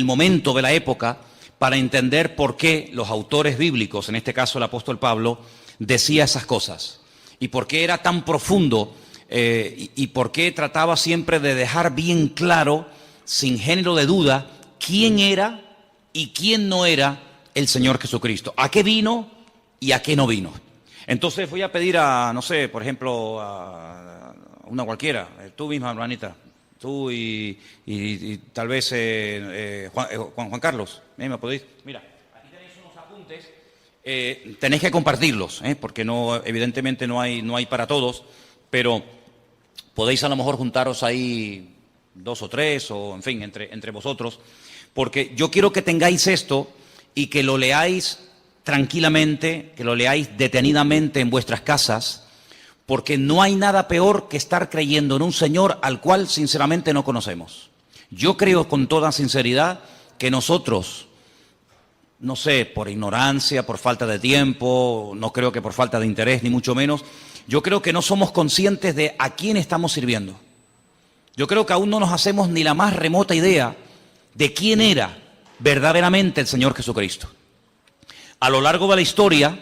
el momento de la época para entender por qué los autores bíblicos, en este caso el apóstol Pablo, decía esas cosas y por qué era tan profundo y por qué trataba siempre de dejar bien claro, sin género de duda, quién era y quién no era el Señor Jesucristo, a qué vino y a qué no vino. Entonces voy a pedir a, no sé, por ejemplo, a una cualquiera, tú misma, hermanita, tú y tal vez Juan Carlos, ¿me podéis? Mira, aquí tenéis unos apuntes, tenéis que compartirlos, porque no, evidentemente no hay para todos, pero podéis a lo mejor juntaros ahí 2 o 3, o en fin, entre vosotros, porque yo quiero que tengáis esto y que lo leáis tranquilamente, que lo leáis detenidamente en vuestras casas, porque no hay nada peor que estar creyendo en un Señor al cual sinceramente no conocemos. Yo creo con toda sinceridad que nosotros, no sé, por ignorancia, por falta de tiempo, no creo que por falta de interés, ni mucho menos, yo creo que no somos conscientes de a quién estamos sirviendo. Yo creo que aún no nos hacemos ni la más remota idea de quién era verdaderamente el Señor Jesucristo. A lo largo de la historia,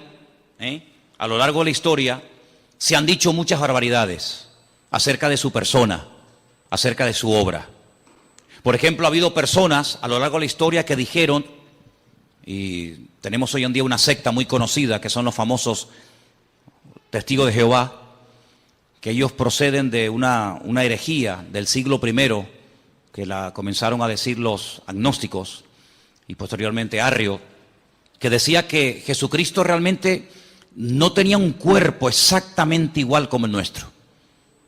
se han dicho muchas barbaridades acerca de su persona, acerca de su obra. Por ejemplo, ha habido personas a lo largo de la historia que dijeron, y tenemos hoy en día una secta muy conocida que son los famosos Testigos de Jehová, que ellos proceden de una herejía del siglo I, que la comenzaron a decir los agnósticos y posteriormente Arrio, que decía que Jesucristo realmente no tenía un cuerpo exactamente igual como el nuestro.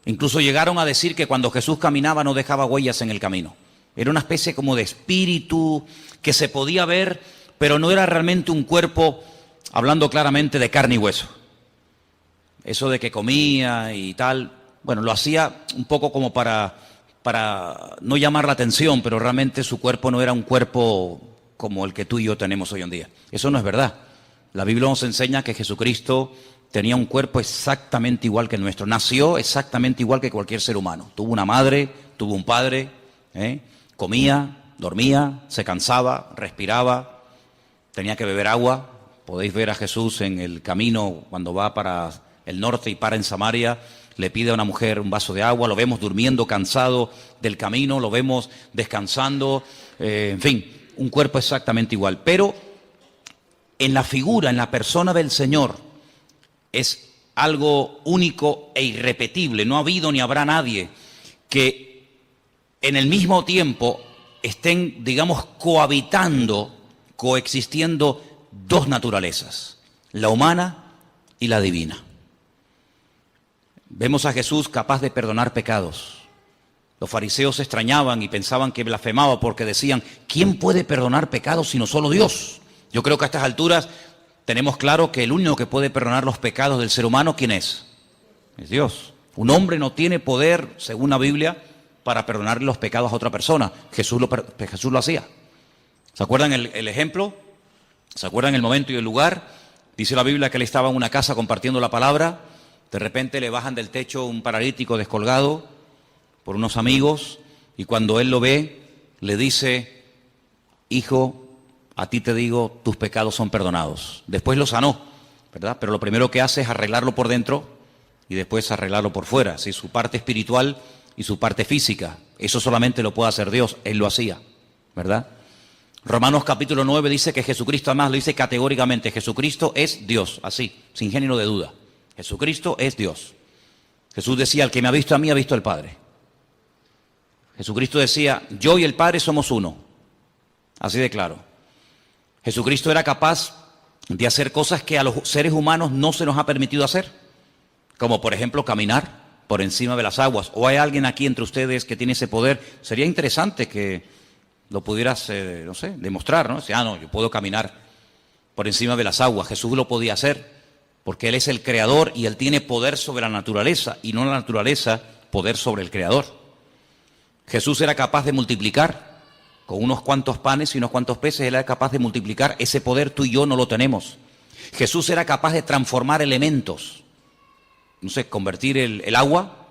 Incluso llegaron a decir que cuando Jesús caminaba no dejaba huellas en el camino. Era una especie como de espíritu que se podía ver, pero no era realmente un cuerpo, hablando claramente, de carne y hueso. Eso de que comía y tal, bueno, lo hacía un poco como para no llamar la atención, pero realmente su cuerpo no era un cuerpo como el que tú y yo tenemos hoy en día. Eso no es verdad. La Biblia nos enseña que Jesucristo tenía un cuerpo exactamente igual que el nuestro. Nació exactamente igual que cualquier ser humano. Tuvo una madre, tuvo un padre, comía, dormía, se cansaba, respiraba, tenía que beber agua. Podéis ver a Jesús en el camino cuando va para el norte y para en Samaria, le pide a una mujer un vaso de agua, lo vemos durmiendo cansado del camino, lo vemos descansando, en fin, un cuerpo exactamente igual. Pero en la figura, en la persona del Señor, es algo único e irrepetible. No ha habido ni habrá nadie que en el mismo tiempo estén, digamos, coexistiendo dos naturalezas, la humana y la divina. Vemos a Jesús capaz de perdonar pecados. Los fariseos se extrañaban y pensaban que blasfemaba porque decían, ¿quién puede perdonar pecados sino solo Dios? Yo creo que a estas alturas tenemos claro que el único que puede perdonar los pecados del ser humano, ¿quién es? Es Dios. Un hombre no tiene poder, según la Biblia, para perdonarle los pecados a otra persona. Jesús lo hacía. ¿Se acuerdan el ejemplo? ¿Se acuerdan el momento y el lugar? Dice la Biblia que él estaba en una casa compartiendo la palabra. De repente le bajan del techo un paralítico descolgado por unos amigos y cuando él lo ve, le dice, hijo, a ti te digo, tus pecados son perdonados. Después lo sanó, ¿verdad? Pero lo primero que hace es arreglarlo por dentro y después arreglarlo por fuera, ¿sí? Su parte espiritual y su parte física. Eso solamente lo puede hacer Dios, Él lo hacía, ¿verdad? Romanos capítulo 9 dice que Jesucristo, además lo dice categóricamente, Jesucristo es Dios, así, sin género de duda. Jesucristo es Dios. Jesús decía, el que me ha visto a mí ha visto al Padre. Jesucristo decía, yo y el Padre somos uno. Así de claro. Jesucristo era capaz de hacer cosas que a los seres humanos no se nos ha permitido hacer. Como por ejemplo caminar por encima de las aguas. ¿O hay alguien aquí entre ustedes que tiene ese poder? Sería interesante que lo pudieras, no sé, demostrar, ¿no? No, yo puedo caminar por encima de las aguas. Jesús lo podía hacer. Porque Él es el creador y Él tiene poder sobre la naturaleza y no la naturaleza poder sobre el creador. Jesús era capaz de multiplicar con unos cuantos panes y unos cuantos peces, Él era capaz de multiplicar. Ese poder tú y yo no lo tenemos. Jesús era capaz de transformar elementos. No sé, convertir el agua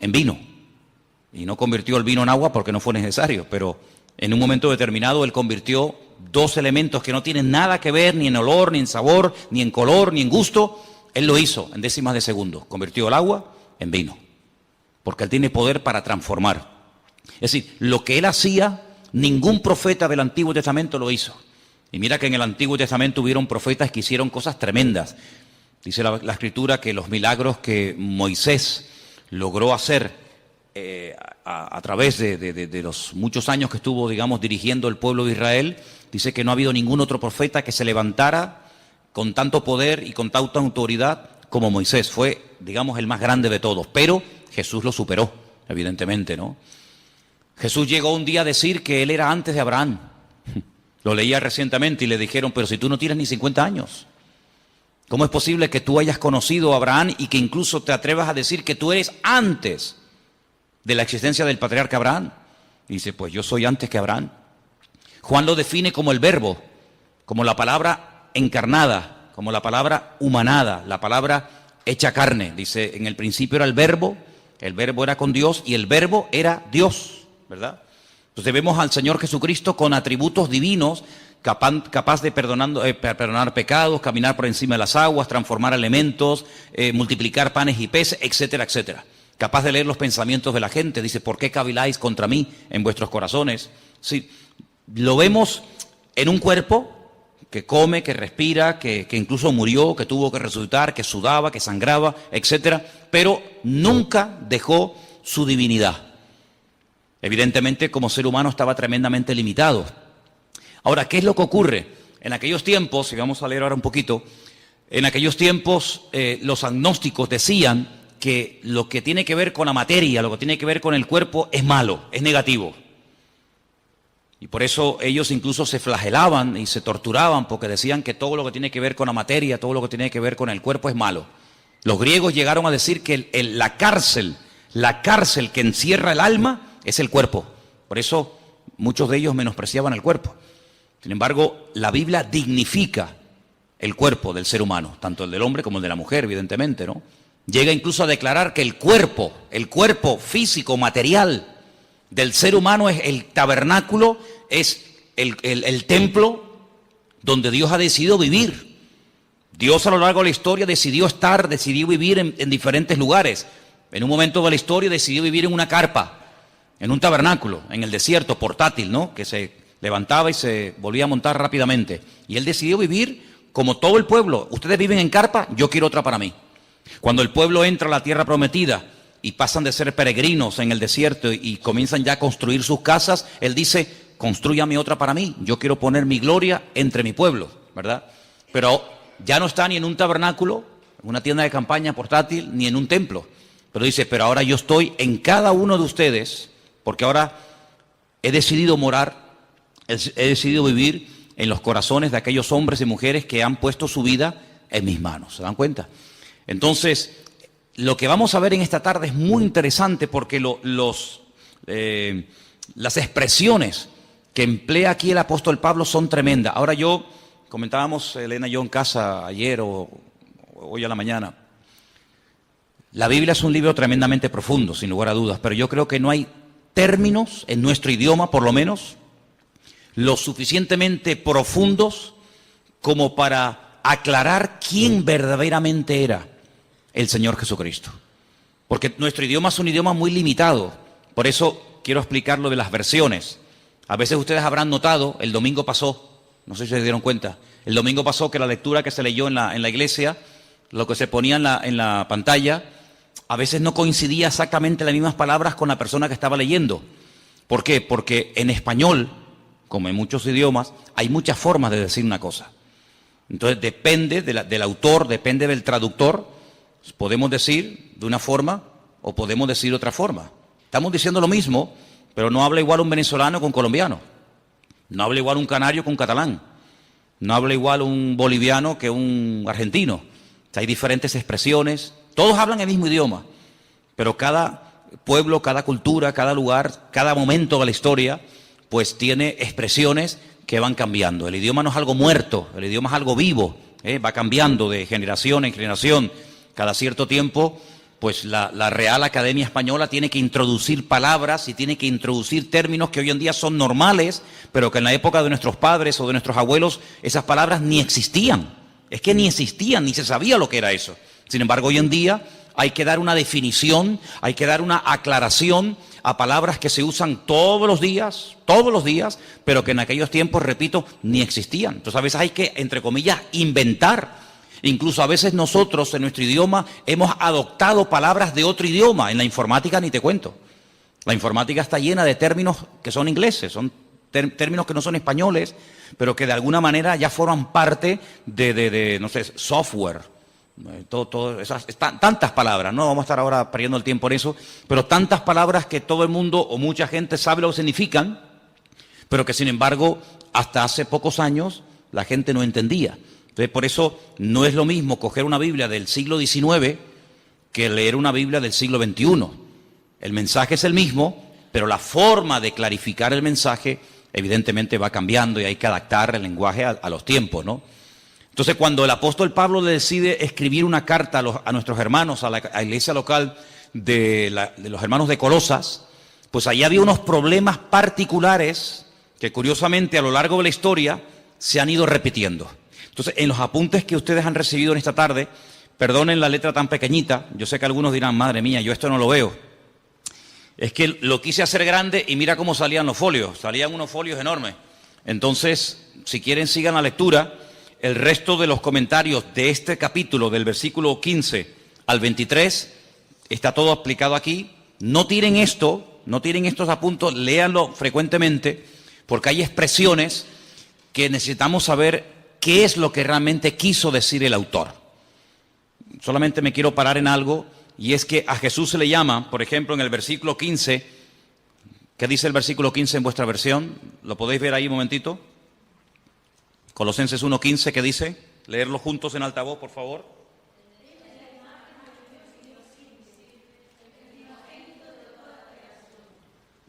en vino. Y no convirtió el vino en agua porque no fue necesario, pero En un momento determinado Él convirtió dos elementos que no tienen nada que ver ni en olor, ni en sabor, ni en color, ni en gusto. Él lo hizo en décimas de segundo. Convirtió el agua en vino. Porque Él tiene poder para transformar. Es decir, lo que Él hacía, ningún profeta del Antiguo Testamento lo hizo. Y mira que en el Antiguo Testamento hubieron profetas que hicieron cosas tremendas. Dice la Escritura que los milagros que Moisés logró hacer a través de los muchos años que estuvo, digamos, dirigiendo el pueblo de Israel, dice que no ha habido ningún otro profeta que se levantara con tanto poder y con tanta autoridad como Moisés. Fue, digamos, el más grande de todos. Pero Jesús lo superó, evidentemente, ¿no? Jesús llegó un día a decir que Él era antes de Abraham. Lo leía recientemente y le dijeron, pero si tú no tienes ni 50 años, ¿cómo es posible que tú hayas conocido a Abraham y que incluso te atrevas a decir que tú eres antes de la existencia del patriarca Abraham? Y dice, pues yo soy antes que Abraham. Juan lo define como el verbo, como la palabra encarnada, como la palabra humanada, la palabra hecha carne. Dice, en el principio era el verbo era con Dios y el verbo era Dios, ¿verdad? Entonces vemos al Señor Jesucristo con atributos divinos, capaz de perdonar pecados, caminar por encima de las aguas, transformar elementos, multiplicar panes y peces, etcétera, etcétera. Capaz de leer los pensamientos de la gente. Dice, ¿por qué caviláis contra mí en vuestros corazones? Sí, lo vemos en un cuerpo que come, que respira, que incluso murió, que tuvo que resucitar, que sudaba, que sangraba, etcétera, pero nunca dejó su divinidad. Evidentemente, como ser humano estaba tremendamente limitado. Ahora, ¿qué es lo que ocurre? En aquellos tiempos, y vamos a leer ahora un poquito, en aquellos tiempos los agnósticos decían que lo que tiene que ver con la materia, lo que tiene que ver con el cuerpo es malo, es negativo. Y por eso ellos incluso se flagelaban y se torturaban porque decían que todo lo que tiene que ver con la materia, todo lo que tiene que ver con el cuerpo es malo. Los griegos llegaron a decir que la cárcel que encierra el alma es el cuerpo. Por eso muchos de ellos menospreciaban el cuerpo. Sin embargo, la Biblia dignifica el cuerpo del ser humano, tanto el del hombre como el de la mujer, evidentemente, ¿no? Llega incluso a declarar que el cuerpo físico, material del ser humano es el tabernáculo, es el templo donde Dios ha decidido vivir. Dios a lo largo de la historia decidió vivir en diferentes lugares. En un momento de la historia decidió vivir en una carpa, en un tabernáculo, en el desierto, portátil, ¿no? Que se levantaba y se volvía a montar rápidamente. Y Él decidió vivir como todo el pueblo. Ustedes viven en carpa, yo quiero otra para mí. Cuando el pueblo entra a la tierra prometida y pasan de ser peregrinos en el desierto y comienzan ya a construir sus casas, Él dice, constrúyame otra para mí, yo quiero poner mi gloria entre mi pueblo, ¿verdad? Pero ya no está ni en un tabernáculo, en una tienda de campaña portátil, ni en un templo. Pero dice, pero ahora yo estoy en cada uno de ustedes, porque ahora he decidido morar, he decidido vivir en los corazones de aquellos hombres y mujeres que han puesto su vida en mis manos. ¿Se dan cuenta? Entonces, lo que vamos a ver en esta tarde es muy interesante porque las expresiones que emplea aquí el apóstol Pablo son tremendas. Ahora comentábamos Elena y yo en casa ayer o hoy a la mañana, la Biblia es un libro tremendamente profundo, sin lugar a dudas, pero yo creo que no hay términos en nuestro idioma, por lo menos, lo suficientemente profundos como para aclarar quién verdaderamente era el Señor Jesucristo. Porque nuestro idioma es un idioma muy limitado. Por eso quiero explicar lo de las versiones. A veces ustedes habrán notado, el domingo pasó, no sé si se dieron cuenta, el domingo pasó que la lectura que se leyó en la iglesia, lo que se ponía en la pantalla, a veces no coincidía exactamente las mismas palabras con la persona que estaba leyendo. ¿Por qué? Porque en español, como en muchos idiomas, hay muchas formas de decir una cosa. Entonces depende del autor, depende del traductor. Podemos decir de una forma o podemos decir de otra forma. Estamos diciendo lo mismo, pero no habla igual un venezolano con un colombiano. No habla igual un canario con un catalán. No habla igual un boliviano que un argentino. Hay diferentes expresiones. Todos hablan el mismo idioma, pero cada pueblo, cada cultura, cada lugar, cada momento de la historia, pues tiene expresiones que van cambiando. El idioma no es algo muerto, el idioma es algo vivo, va cambiando de generación en generación. Cada cierto tiempo pues la Real Academia Española tiene que introducir palabras y tiene que introducir términos que hoy en día son normales, pero que en la época de nuestros padres o de nuestros abuelos esas palabras ni existían. Es que ni existían, ni se sabía lo que era eso. Sin embargo, hoy en día hay que dar una definición, hay que dar una aclaración a palabras que se usan todos los días, pero que en aquellos tiempos, repito, ni existían. Entonces a veces hay que, entre comillas, inventar. Incluso a veces nosotros en nuestro idioma hemos adoptado palabras de otro idioma. En la informática ni te cuento. La informática está llena de términos que son ingleses, son términos que no son españoles, pero que de alguna manera ya forman parte de no sé, software. Tantas palabras, no vamos a estar ahora perdiendo el tiempo en eso, pero tantas palabras que todo el mundo o mucha gente sabe lo que significan, pero que sin embargo hasta hace pocos años la gente no entendía. Entonces, por eso no es lo mismo coger una Biblia del siglo XIX que leer una Biblia del siglo XXI. El mensaje es el mismo, pero la forma de clarificar el mensaje evidentemente va cambiando y hay que adaptar el lenguaje a los tiempos, ¿no? Entonces, cuando el apóstol Pablo le decide escribir una carta a nuestros hermanos, a la iglesia local de los hermanos de Colosas, pues ahí había unos problemas particulares que curiosamente a lo largo de la historia se han ido repitiendo. Entonces, en los apuntes que ustedes han recibido en esta tarde, perdonen la letra tan pequeñita, yo sé que algunos dirán, madre mía, yo esto no lo veo. Es que lo quise hacer grande y mira cómo salían los folios, salían unos folios enormes. Entonces, si quieren sigan la lectura, el resto de los comentarios de este capítulo, del versículo 15 al 23, está todo explicado aquí. No tiren estos apuntes, léanlo frecuentemente, porque hay expresiones que necesitamos saber qué es lo que realmente quiso decir el autor. Solamente me quiero parar en algo, y es que a Jesús se le llama, por ejemplo, en el versículo 15, ¿qué dice el versículo 15 en vuestra versión? ¿Lo podéis ver ahí un momentito? Colosenses 1:15, ¿qué dice? Leerlo juntos en altavoz, por favor.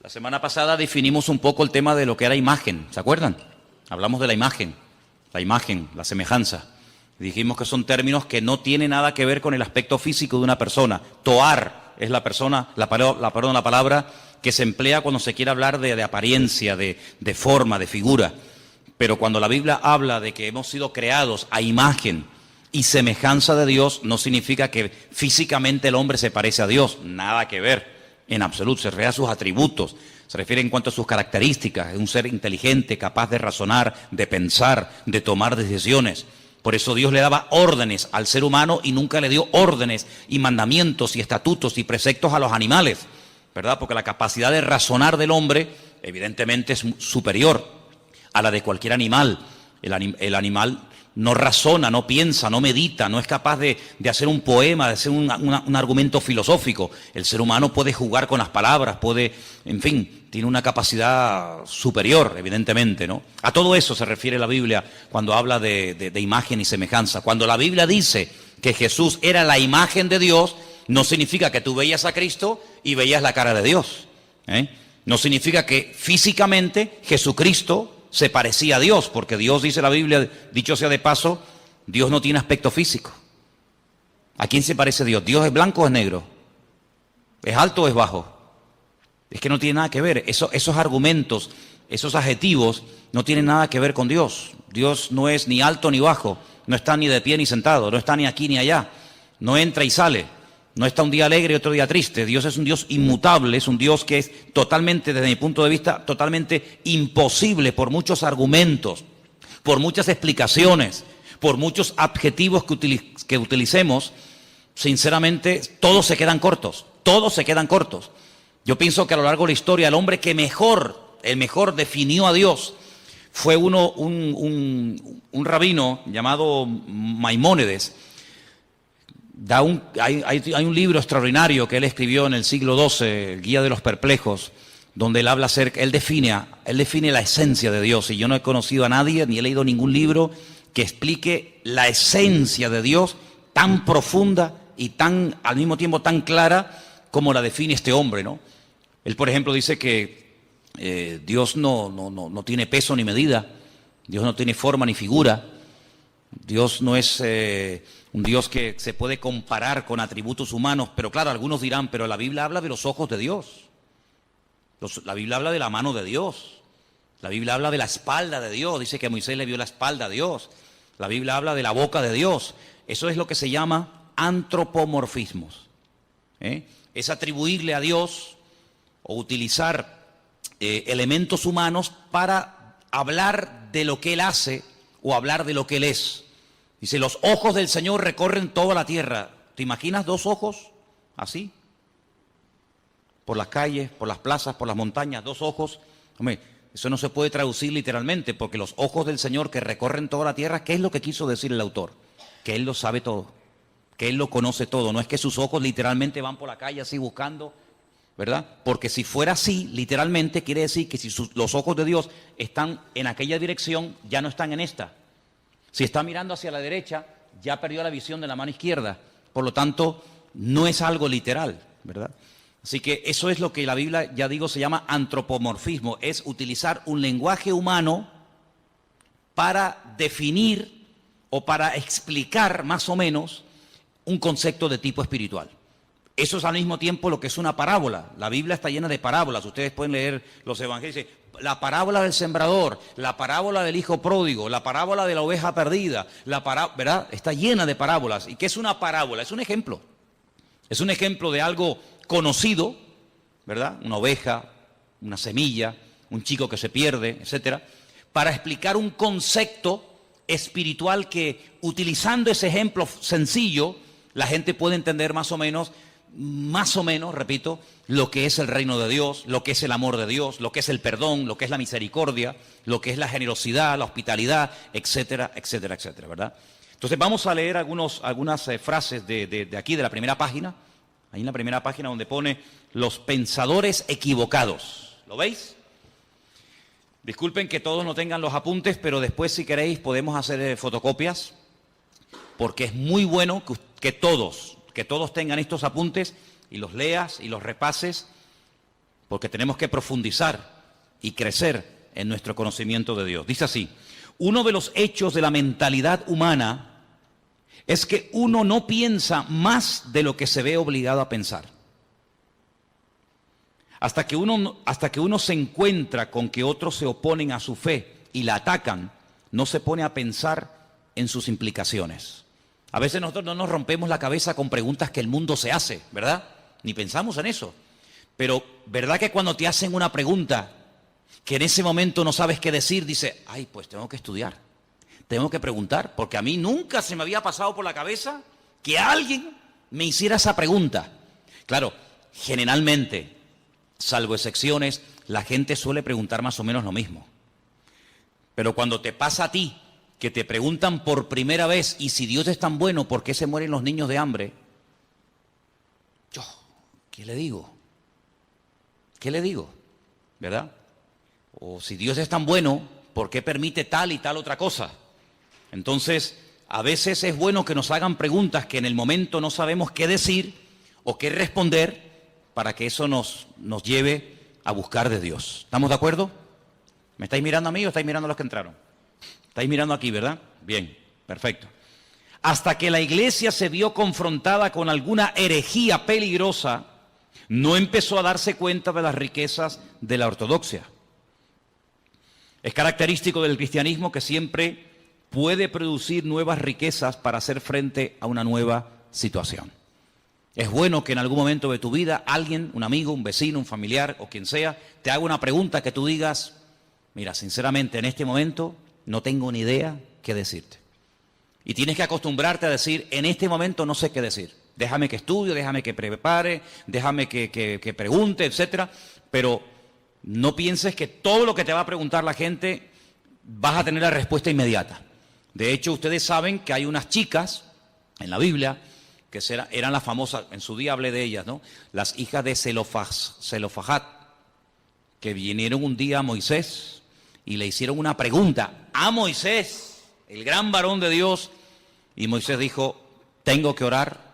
La semana pasada definimos un poco el tema de lo que era imagen, ¿se acuerdan? Hablamos de la imagen, la semejanza. Dijimos que son términos que no tienen nada que ver con el aspecto físico de una persona. Toar es la palabra que se emplea cuando se quiere hablar de apariencia, de forma, de figura. Pero cuando la Biblia habla de que hemos sido creados a imagen y semejanza de Dios, no significa que físicamente el hombre se parece a Dios. Nada que ver, en absoluto. Se refiere a sus atributos, se refiere en cuanto a sus características. Es un ser inteligente, capaz de razonar, de pensar, de tomar decisiones. Por eso Dios le daba órdenes al ser humano y nunca le dio órdenes y mandamientos y estatutos y preceptos a los animales, ¿verdad? Porque la capacidad de razonar del hombre evidentemente es superior a la de cualquier animal. El animal no razona, no piensa, no medita, no es capaz de hacer un poema, de hacer un argumento filosófico. El ser humano puede jugar con las palabras, en fin, tiene una capacidad superior, evidentemente, ¿no? A todo eso se refiere la Biblia cuando habla de imagen y semejanza. Cuando la Biblia dice que Jesús era la imagen de Dios, no significa que tú veías a Cristo y veías la cara de Dios, ¿eh? No significa que físicamente Jesucristo se parecía a Dios, porque Dios, dice la Biblia, dicho sea de paso, Dios no tiene aspecto físico. ¿A quién se parece Dios? ¿Dios es blanco o es negro? ¿Es alto o es bajo? Es que no tiene nada que ver. Esos argumentos, esos adjetivos, no tienen nada que ver con Dios. Dios no es ni alto ni bajo, no está ni de pie ni sentado, no está ni aquí ni allá, no entra y sale. No está un día alegre y otro día triste. Dios es un Dios inmutable, es un Dios que es totalmente, desde mi punto de vista, totalmente imposible por muchos argumentos, por muchas explicaciones, por muchos adjetivos que utilicemos. Sinceramente, todos se quedan cortos. Yo pienso que a lo largo de la historia, el hombre que el mejor definió a Dios fue un rabino llamado Maimónides. Hay un libro extraordinario que él escribió en el siglo XII, el Guía de los Perplejos, donde él habla él define la esencia de Dios. Y yo no he conocido a nadie, ni he leído ningún libro que explique la esencia de Dios tan profunda y al mismo tiempo tan clara como la define este hombre, ¿no? Él, por ejemplo, dice que Dios no tiene peso ni medida, Dios no tiene forma ni figura. Dios no es un Dios que se puede comparar con atributos humanos, pero claro, algunos dirán, pero la Biblia habla de los ojos de Dios. La Biblia habla de la mano de Dios. La Biblia habla de la espalda de Dios. Dice que Moisés le vio la espalda a Dios. La Biblia habla de la boca de Dios. Eso es lo que se llama antropomorfismos. Es atribuirle a Dios o utilizar elementos humanos para hablar de lo que Él hace o hablar de lo que Él es. Dice, los ojos del Señor recorren toda la tierra. ¿Te imaginas dos ojos así? Por las calles, por las plazas, por las montañas, dos ojos. Hombre, eso no se puede traducir literalmente, porque los ojos del Señor que recorren toda la tierra, ¿qué es lo que quiso decir el autor? Que Él lo sabe todo, que Él lo conoce todo. No es que sus ojos literalmente van por la calle así buscando, ¿verdad? Porque si fuera así, literalmente, quiere decir que si los ojos de Dios están en aquella dirección, ya no están en esta. Si está mirando hacia la derecha, ya perdió la visión de la mano izquierda. Por lo tanto, no es algo literal, ¿verdad? Así que eso es lo que la Biblia, ya digo, se llama antropomorfismo. Es utilizar un lenguaje humano para definir o para explicar más o menos un concepto de tipo espiritual. Eso es al mismo tiempo lo que es una parábola. La Biblia está llena de parábolas. Ustedes pueden leer los evangelios. Dice, la parábola del sembrador, la parábola del hijo pródigo, la parábola de la oveja perdida, ¿verdad? Está llena de parábolas. ¿Y qué es una parábola? Es un ejemplo. Es un ejemplo de algo conocido, ¿verdad? Una oveja, una semilla, un chico que se pierde, etcétera, para explicar un concepto espiritual que, utilizando ese ejemplo sencillo, la gente puede entender más o menos, repito, lo que es el reino de Dios, lo que es el amor de Dios, lo que es el perdón, lo que es la misericordia, lo que es la generosidad, la hospitalidad, etcétera, etcétera, etcétera, ¿verdad? Entonces vamos a leer algunas frases de aquí, de la primera página. Ahí en la primera página donde pone los pensadores equivocados. ¿Lo veis? Disculpen que todos no tengan los apuntes, pero después si queréis podemos hacer fotocopias, porque es muy bueno que todos tengan estos apuntes y los leas y los repases, porque tenemos que profundizar y crecer en nuestro conocimiento de Dios. Dice así, uno de los hechos de la mentalidad humana es que uno no piensa más de lo que se ve obligado a pensar. Hasta que uno se encuentra con que otros se oponen a su fe y la atacan, no se pone a pensar en sus implicaciones. A veces nosotros no nos rompemos la cabeza con preguntas que el mundo se hace, ¿verdad? Ni pensamos en eso. Pero, ¿verdad que cuando te hacen una pregunta que en ese momento no sabes qué decir, dices, ay, pues tengo que estudiar? Tengo que preguntar, porque a mí nunca se me había pasado por la cabeza que alguien me hiciera esa pregunta. Claro, generalmente, salvo excepciones, la gente suele preguntar más o menos lo mismo. Pero cuando te pasa a ti, que te preguntan por primera vez, y si Dios es tan bueno, ¿por qué se mueren los niños de hambre? Yo, ¿qué le digo? ¿Qué le digo? ¿Verdad? O si Dios es tan bueno, ¿por qué permite tal y tal otra cosa? Entonces, a veces es bueno que nos hagan preguntas que en el momento no sabemos qué decir o qué responder para que eso nos lleve a buscar de Dios. ¿Estamos de acuerdo? ¿Me estáis mirando a mí o estáis mirando a los que entraron? Estáis mirando aquí, ¿verdad? Bien, perfecto. Hasta que la iglesia se vio confrontada con alguna herejía peligrosa, no empezó a darse cuenta de las riquezas de la ortodoxia. Es característico del cristianismo que siempre puede producir nuevas riquezas para hacer frente a una nueva situación. Es bueno que en algún momento de tu vida alguien, un amigo, un vecino, un familiar o quien sea, te haga una pregunta que tú digas, mira, sinceramente en este momento no tengo ni idea qué decirte. Y tienes que acostumbrarte a decir, en este momento no sé qué decir. Déjame que estudie, déjame que prepare, déjame que pregunte, etcétera. Pero no pienses que todo lo que te va a preguntar la gente vas a tener la respuesta inmediata. De hecho, ustedes saben que hay unas chicas en la Biblia que eran las famosas, en su día hablé de ellas, ¿no? Las hijas de Zelofajat, que vinieron un día a Moisés y le hicieron una pregunta a Moisés, el gran varón de Dios, y Moisés dijo, tengo que orar,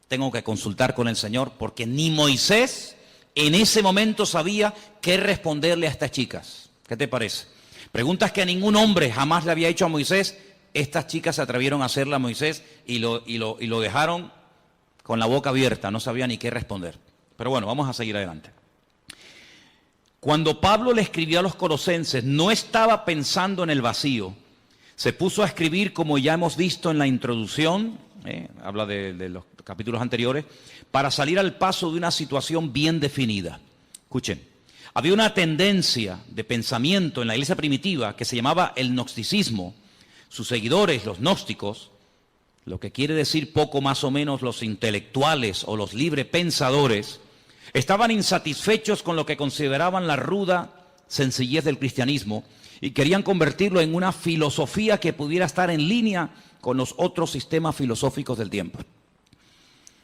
tengo que consultar con el Señor, porque ni Moisés en ese momento sabía qué responderle a estas chicas. ¿Qué te parece? Preguntas que ningún hombre jamás le había hecho a Moisés, estas chicas se atrevieron a hacerle a Moisés y lo dejaron con la boca abierta, no sabía ni qué responder. Pero bueno, vamos a seguir adelante. Cuando Pablo le escribió a los colosenses, no estaba pensando en el vacío. Se puso a escribir, como ya hemos visto en la introducción, habla de los capítulos anteriores, para salir al paso de una situación bien definida. Escuchen, había una tendencia de pensamiento en la iglesia primitiva que se llamaba el gnosticismo. Sus seguidores, los gnósticos, lo que quiere decir poco más o menos los intelectuales o los librepensadores, estaban insatisfechos con lo que consideraban la ruda sencillez del cristianismo y querían convertirlo en una filosofía que pudiera estar en línea con los otros sistemas filosóficos del tiempo.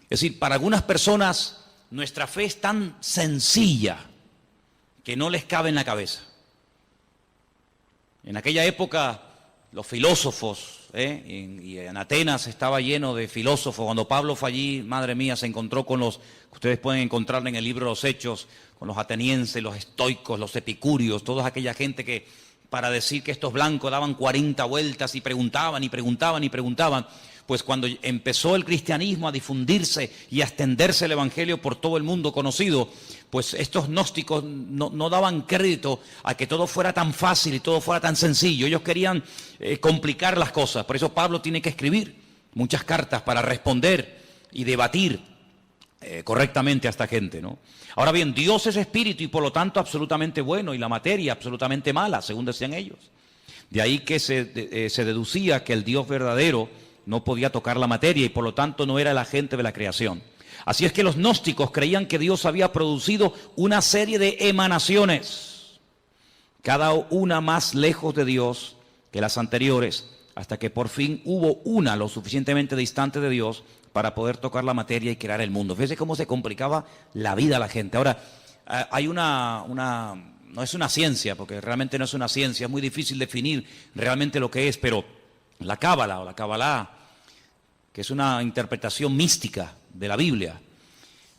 Es decir, para algunas personas nuestra fe es tan sencilla que no les cabe en la cabeza. En aquella época los filósofos, y en Atenas estaba lleno de filósofos. Cuando Pablo fue allí, madre mía, se encontró con los que ustedes pueden encontrar en el libro de los Hechos, con los atenienses, los estoicos, los epicúreos, toda aquella gente que para decir que estos blancos daban 40 vueltas y preguntaban y preguntaban y preguntaban. Pues cuando empezó el cristianismo a difundirse y a extenderse el evangelio por todo el mundo conocido, pues estos gnósticos no daban crédito a que todo fuera tan fácil y todo fuera tan sencillo. Ellos querían complicar las cosas. Por eso Pablo tiene que escribir muchas cartas para responder y debatir correctamente a esta gente, ¿no? Ahora bien, Dios es espíritu y por lo tanto absolutamente bueno y la materia absolutamente mala, según decían ellos. De ahí que se deducía que el Dios verdadero no podía tocar la materia y por lo tanto no era el agente de la creación. Así es que los gnósticos creían que Dios había producido una serie de emanaciones, cada una más lejos de Dios que las anteriores, hasta que por fin hubo una lo suficientemente distante de Dios para poder tocar la materia y crear el mundo. Fíjense cómo se complicaba la vida a la gente. Ahora, hay no es una ciencia, porque realmente no es una ciencia, es muy difícil definir realmente lo que es, pero la Cábala o la Kabbalah, que es una interpretación mística de la Biblia,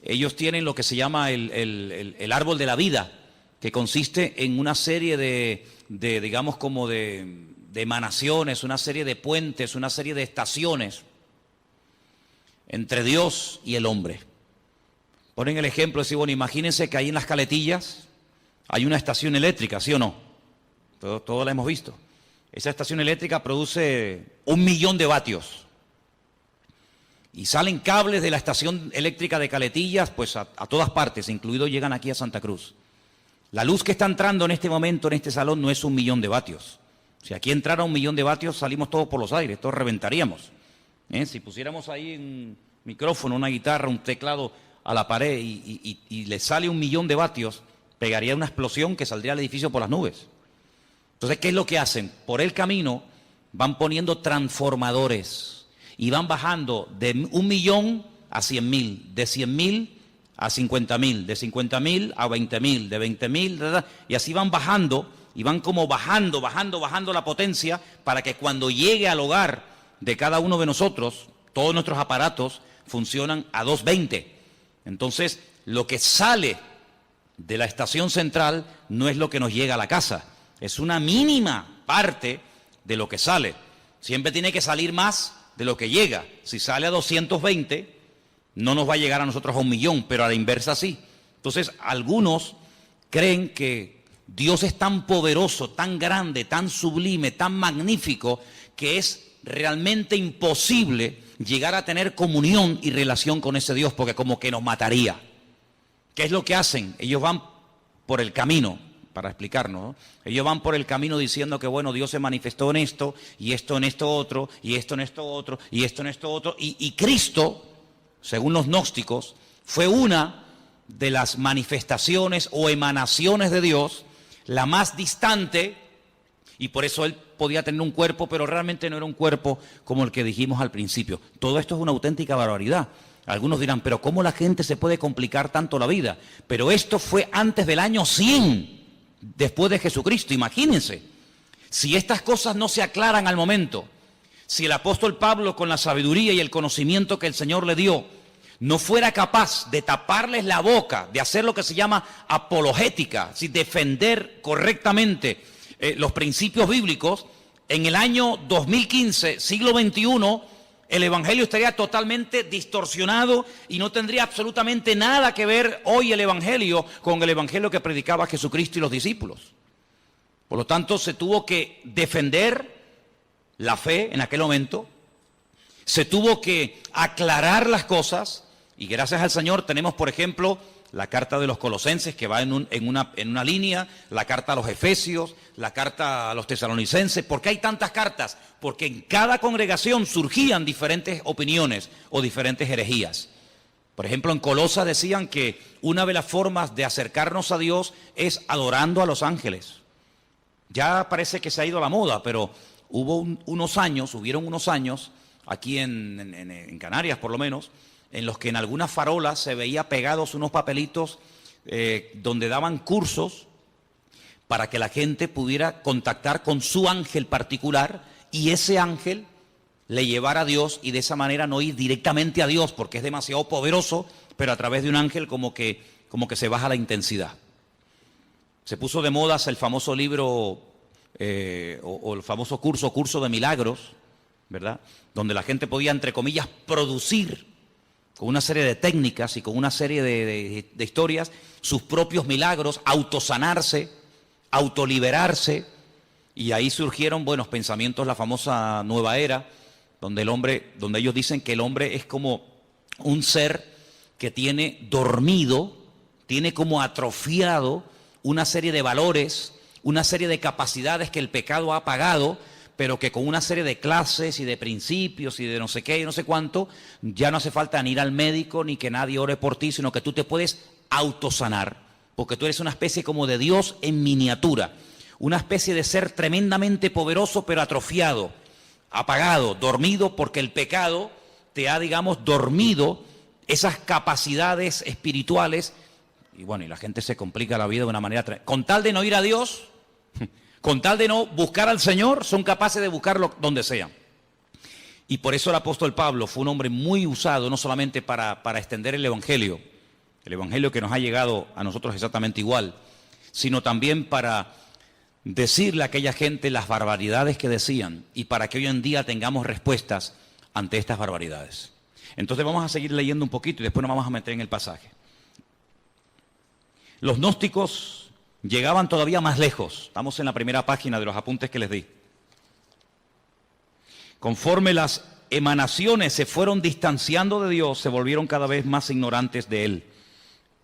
ellos tienen lo que se llama el árbol de la vida, que consiste en una serie de digamos como de emanaciones, una serie de puentes, una serie de estaciones entre Dios y el hombre. Ponen el ejemplo de decir, bueno, imagínense que ahí en las Caletillas hay una estación eléctrica, ¿sí o no? Todos la hemos visto. Esa estación eléctrica produce 1 millón de vatios. Y salen cables de la estación eléctrica de Caletillas, pues a todas partes, incluido llegan aquí a Santa Cruz. La luz que está entrando en este momento en este salón no es 1 millón de vatios. Si aquí entrara 1 millón de vatios, salimos todos por los aires, todos reventaríamos. Si pusiéramos ahí un micrófono, una guitarra, un teclado a la pared y le sale 1 millón de vatios, pegaría una explosión que saldría el edificio por las nubes. Entonces, ¿qué es lo que hacen? Por el camino van poniendo transformadores y van bajando de 1 millón a 100.000, de 100.000 a 50.000, de 50.000 a 20.000, de 20.000, y así van bajando y van como bajando la potencia para que cuando llegue al hogar de cada uno de nosotros, todos nuestros aparatos funcionan a 220. Entonces, lo que sale de la estación central no es lo que nos llega a la casa. Es una mínima parte de lo que sale. Siempre tiene que salir más de lo que llega. Si sale a 220, no nos va a llegar a nosotros a 1 millón, pero a la inversa sí. Entonces, algunos creen que Dios es tan poderoso, tan grande, tan sublime, tan magnífico, que es realmente imposible llegar a tener comunión y relación con ese Dios, porque como que nos mataría. ¿Qué es lo que hacen? Ellos van por el camino, para explicarnos, ¿no? Ellos van por el camino diciendo que, bueno, Dios se manifestó en esto, y esto en esto otro, y esto en esto otro, y esto en esto otro, y Cristo, según los gnósticos, fue una de las manifestaciones o emanaciones de Dios, la más distante, y por eso Él podía tener un cuerpo, pero realmente no era un cuerpo como el que dijimos al principio. Todo esto es una auténtica barbaridad. Algunos dirán, pero ¿cómo la gente se puede complicar tanto la vida? Pero esto fue antes del año 100, después de Jesucristo, imagínense. Si estas cosas no se aclaran al momento, si el apóstol Pablo, con la sabiduría y el conocimiento que el Señor le dio, no fuera capaz de taparles la boca, de hacer lo que se llama apologética, es decir, defender correctamente los principios bíblicos, en el año 2015, siglo XXI, el evangelio estaría totalmente distorsionado y no tendría absolutamente nada que ver hoy el evangelio con el evangelio que predicaba Jesucristo y los discípulos. Por lo tanto, se tuvo que defender la fe en aquel momento, se tuvo que aclarar las cosas, y gracias al Señor tenemos, por ejemplo, la carta de los Colosenses, que va en una línea, la carta a los Efesios, la carta a los Tesalonicenses. ¿Por qué hay tantas cartas? Porque en cada congregación surgían diferentes opiniones o diferentes herejías. Por ejemplo, en Colosas decían que una de las formas de acercarnos a Dios es adorando a los ángeles. Ya parece que se ha ido a la moda, pero hubieron unos años, aquí en Canarias por lo menos, en los que en algunas farolas se veía pegados unos papelitos donde daban cursos para que la gente pudiera contactar con su ángel particular y ese ángel le llevara a Dios y de esa manera no ir directamente a Dios porque es demasiado poderoso, pero a través de un ángel como que se baja la intensidad. Se puso de moda el famoso libro o el famoso curso de milagros, ¿verdad? Donde la gente podía, entre comillas, producir con una serie de técnicas y con una serie de historias sus propios milagros, autosanarse, autoliberarse, y ahí surgieron buenos pensamientos, la famosa nueva era, donde ellos dicen que el hombre es como un ser que tiene dormido, tiene como atrofiado una serie de valores, una serie de capacidades que el pecado ha apagado, pero que con una serie de clases y de principios y de no sé qué y no sé cuánto, ya no hace falta ni ir al médico ni que nadie ore por ti, sino que tú te puedes autosanar, porque tú eres una especie como de Dios en miniatura, una especie de ser tremendamente poderoso pero atrofiado, apagado, dormido, porque el pecado te ha, digamos, dormido esas capacidades espirituales. Y bueno, y la gente se complica la vida de una manera con tal de no ir a Dios, con tal de no buscar al Señor, son capaces de buscarlo donde sea. Y por eso el apóstol Pablo fue un hombre muy usado, no solamente para extender el evangelio que nos ha llegado a nosotros exactamente igual, sino también para decirle a aquella gente las barbaridades que decían y para que hoy en día tengamos respuestas ante estas barbaridades. Entonces vamos a seguir leyendo un poquito y después nos vamos a meter en el pasaje. Los gnósticos llegaban todavía más lejos. Estamos en la primera página de los apuntes que les di. Conforme las emanaciones se fueron distanciando de Dios, se volvieron cada vez más ignorantes de Él.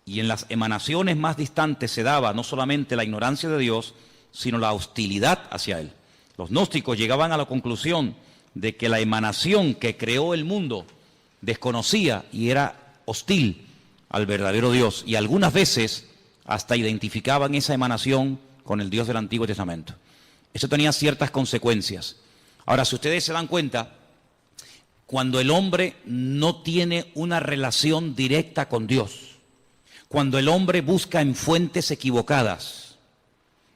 Y en las emanaciones más distantes se daba no solamente la ignorancia de Dios, sino la hostilidad hacia Él. Los gnósticos llegaban a la conclusión de que la emanación que creó el mundo desconocía y era hostil al verdadero Dios. Y algunas veces hasta identificaban esa emanación con el Dios del Antiguo Testamento. Eso tenía ciertas consecuencias. Ahora, si ustedes se dan cuenta, cuando el hombre no tiene una relación directa con Dios, cuando el hombre busca en fuentes equivocadas,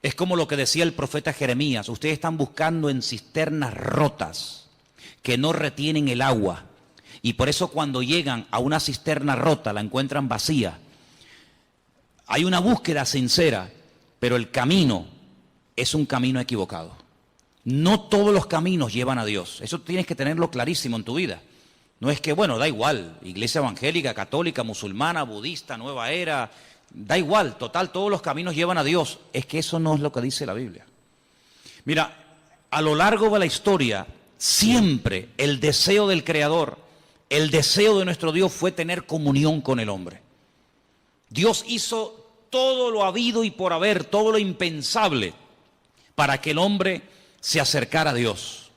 es como lo que decía el profeta Jeremías: ustedes están buscando en cisternas rotas que no retienen el agua, y por eso cuando llegan a una cisterna rota la encuentran vacía. Hay una búsqueda sincera, pero el camino es un camino equivocado. No todos los caminos llevan a Dios. Eso tienes que tenerlo clarísimo en tu vida. No es que, bueno, da igual, iglesia evangélica, católica, musulmana, budista, nueva era, da igual, total, todos los caminos llevan a Dios. Es que eso no es lo que dice la Biblia. Mira, a lo largo de la historia, siempre el deseo del Creador, el deseo de nuestro Dios fue tener comunión con el hombre. Dios hizo todo lo habido y por haber, todo lo impensable, para que el hombre se acercara a Dios.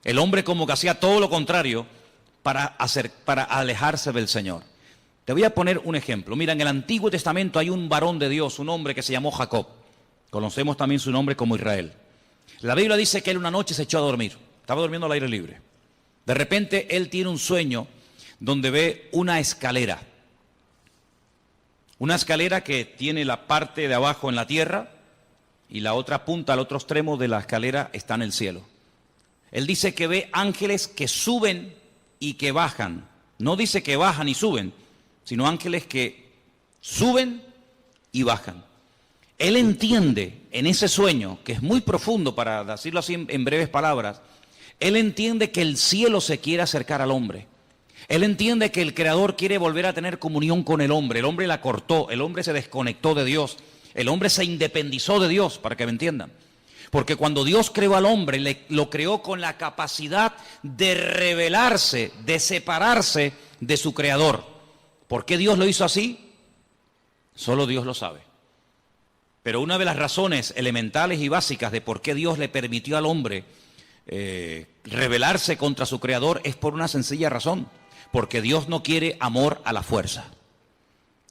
El hombre como que hacía todo lo contrario para alejarse del Señor. Te voy a poner un ejemplo. Mira, en el Antiguo Testamento hay un varón de Dios, un hombre que se llamó Jacob. Conocemos también su nombre como Israel. La Biblia dice que él una noche se echó a dormir. Estaba durmiendo al aire libre. De repente él tiene un sueño donde ve una escalera. Una escalera que tiene la parte de abajo en la tierra y la otra punta, al otro extremo de la escalera está en el cielo. Él dice que ve ángeles que suben y que bajan. No dice que bajan y suben, sino ángeles que suben y bajan. Él entiende en ese sueño, que es muy profundo para decirlo así en breves palabras, él entiende que el cielo se quiere acercar al hombre. Él entiende que el Creador quiere volver a tener comunión con el hombre la cortó, el hombre se desconectó de Dios, el hombre se independizó de Dios, para que me entiendan. Porque cuando Dios creó al hombre, lo creó con la capacidad de rebelarse, de separarse de su Creador. ¿Por qué Dios lo hizo así? Solo Dios lo sabe. Pero una de las razones elementales y básicas de por qué Dios le permitió al hombre rebelarse contra su Creador es por una sencilla razón. Porque Dios no quiere amor a la fuerza.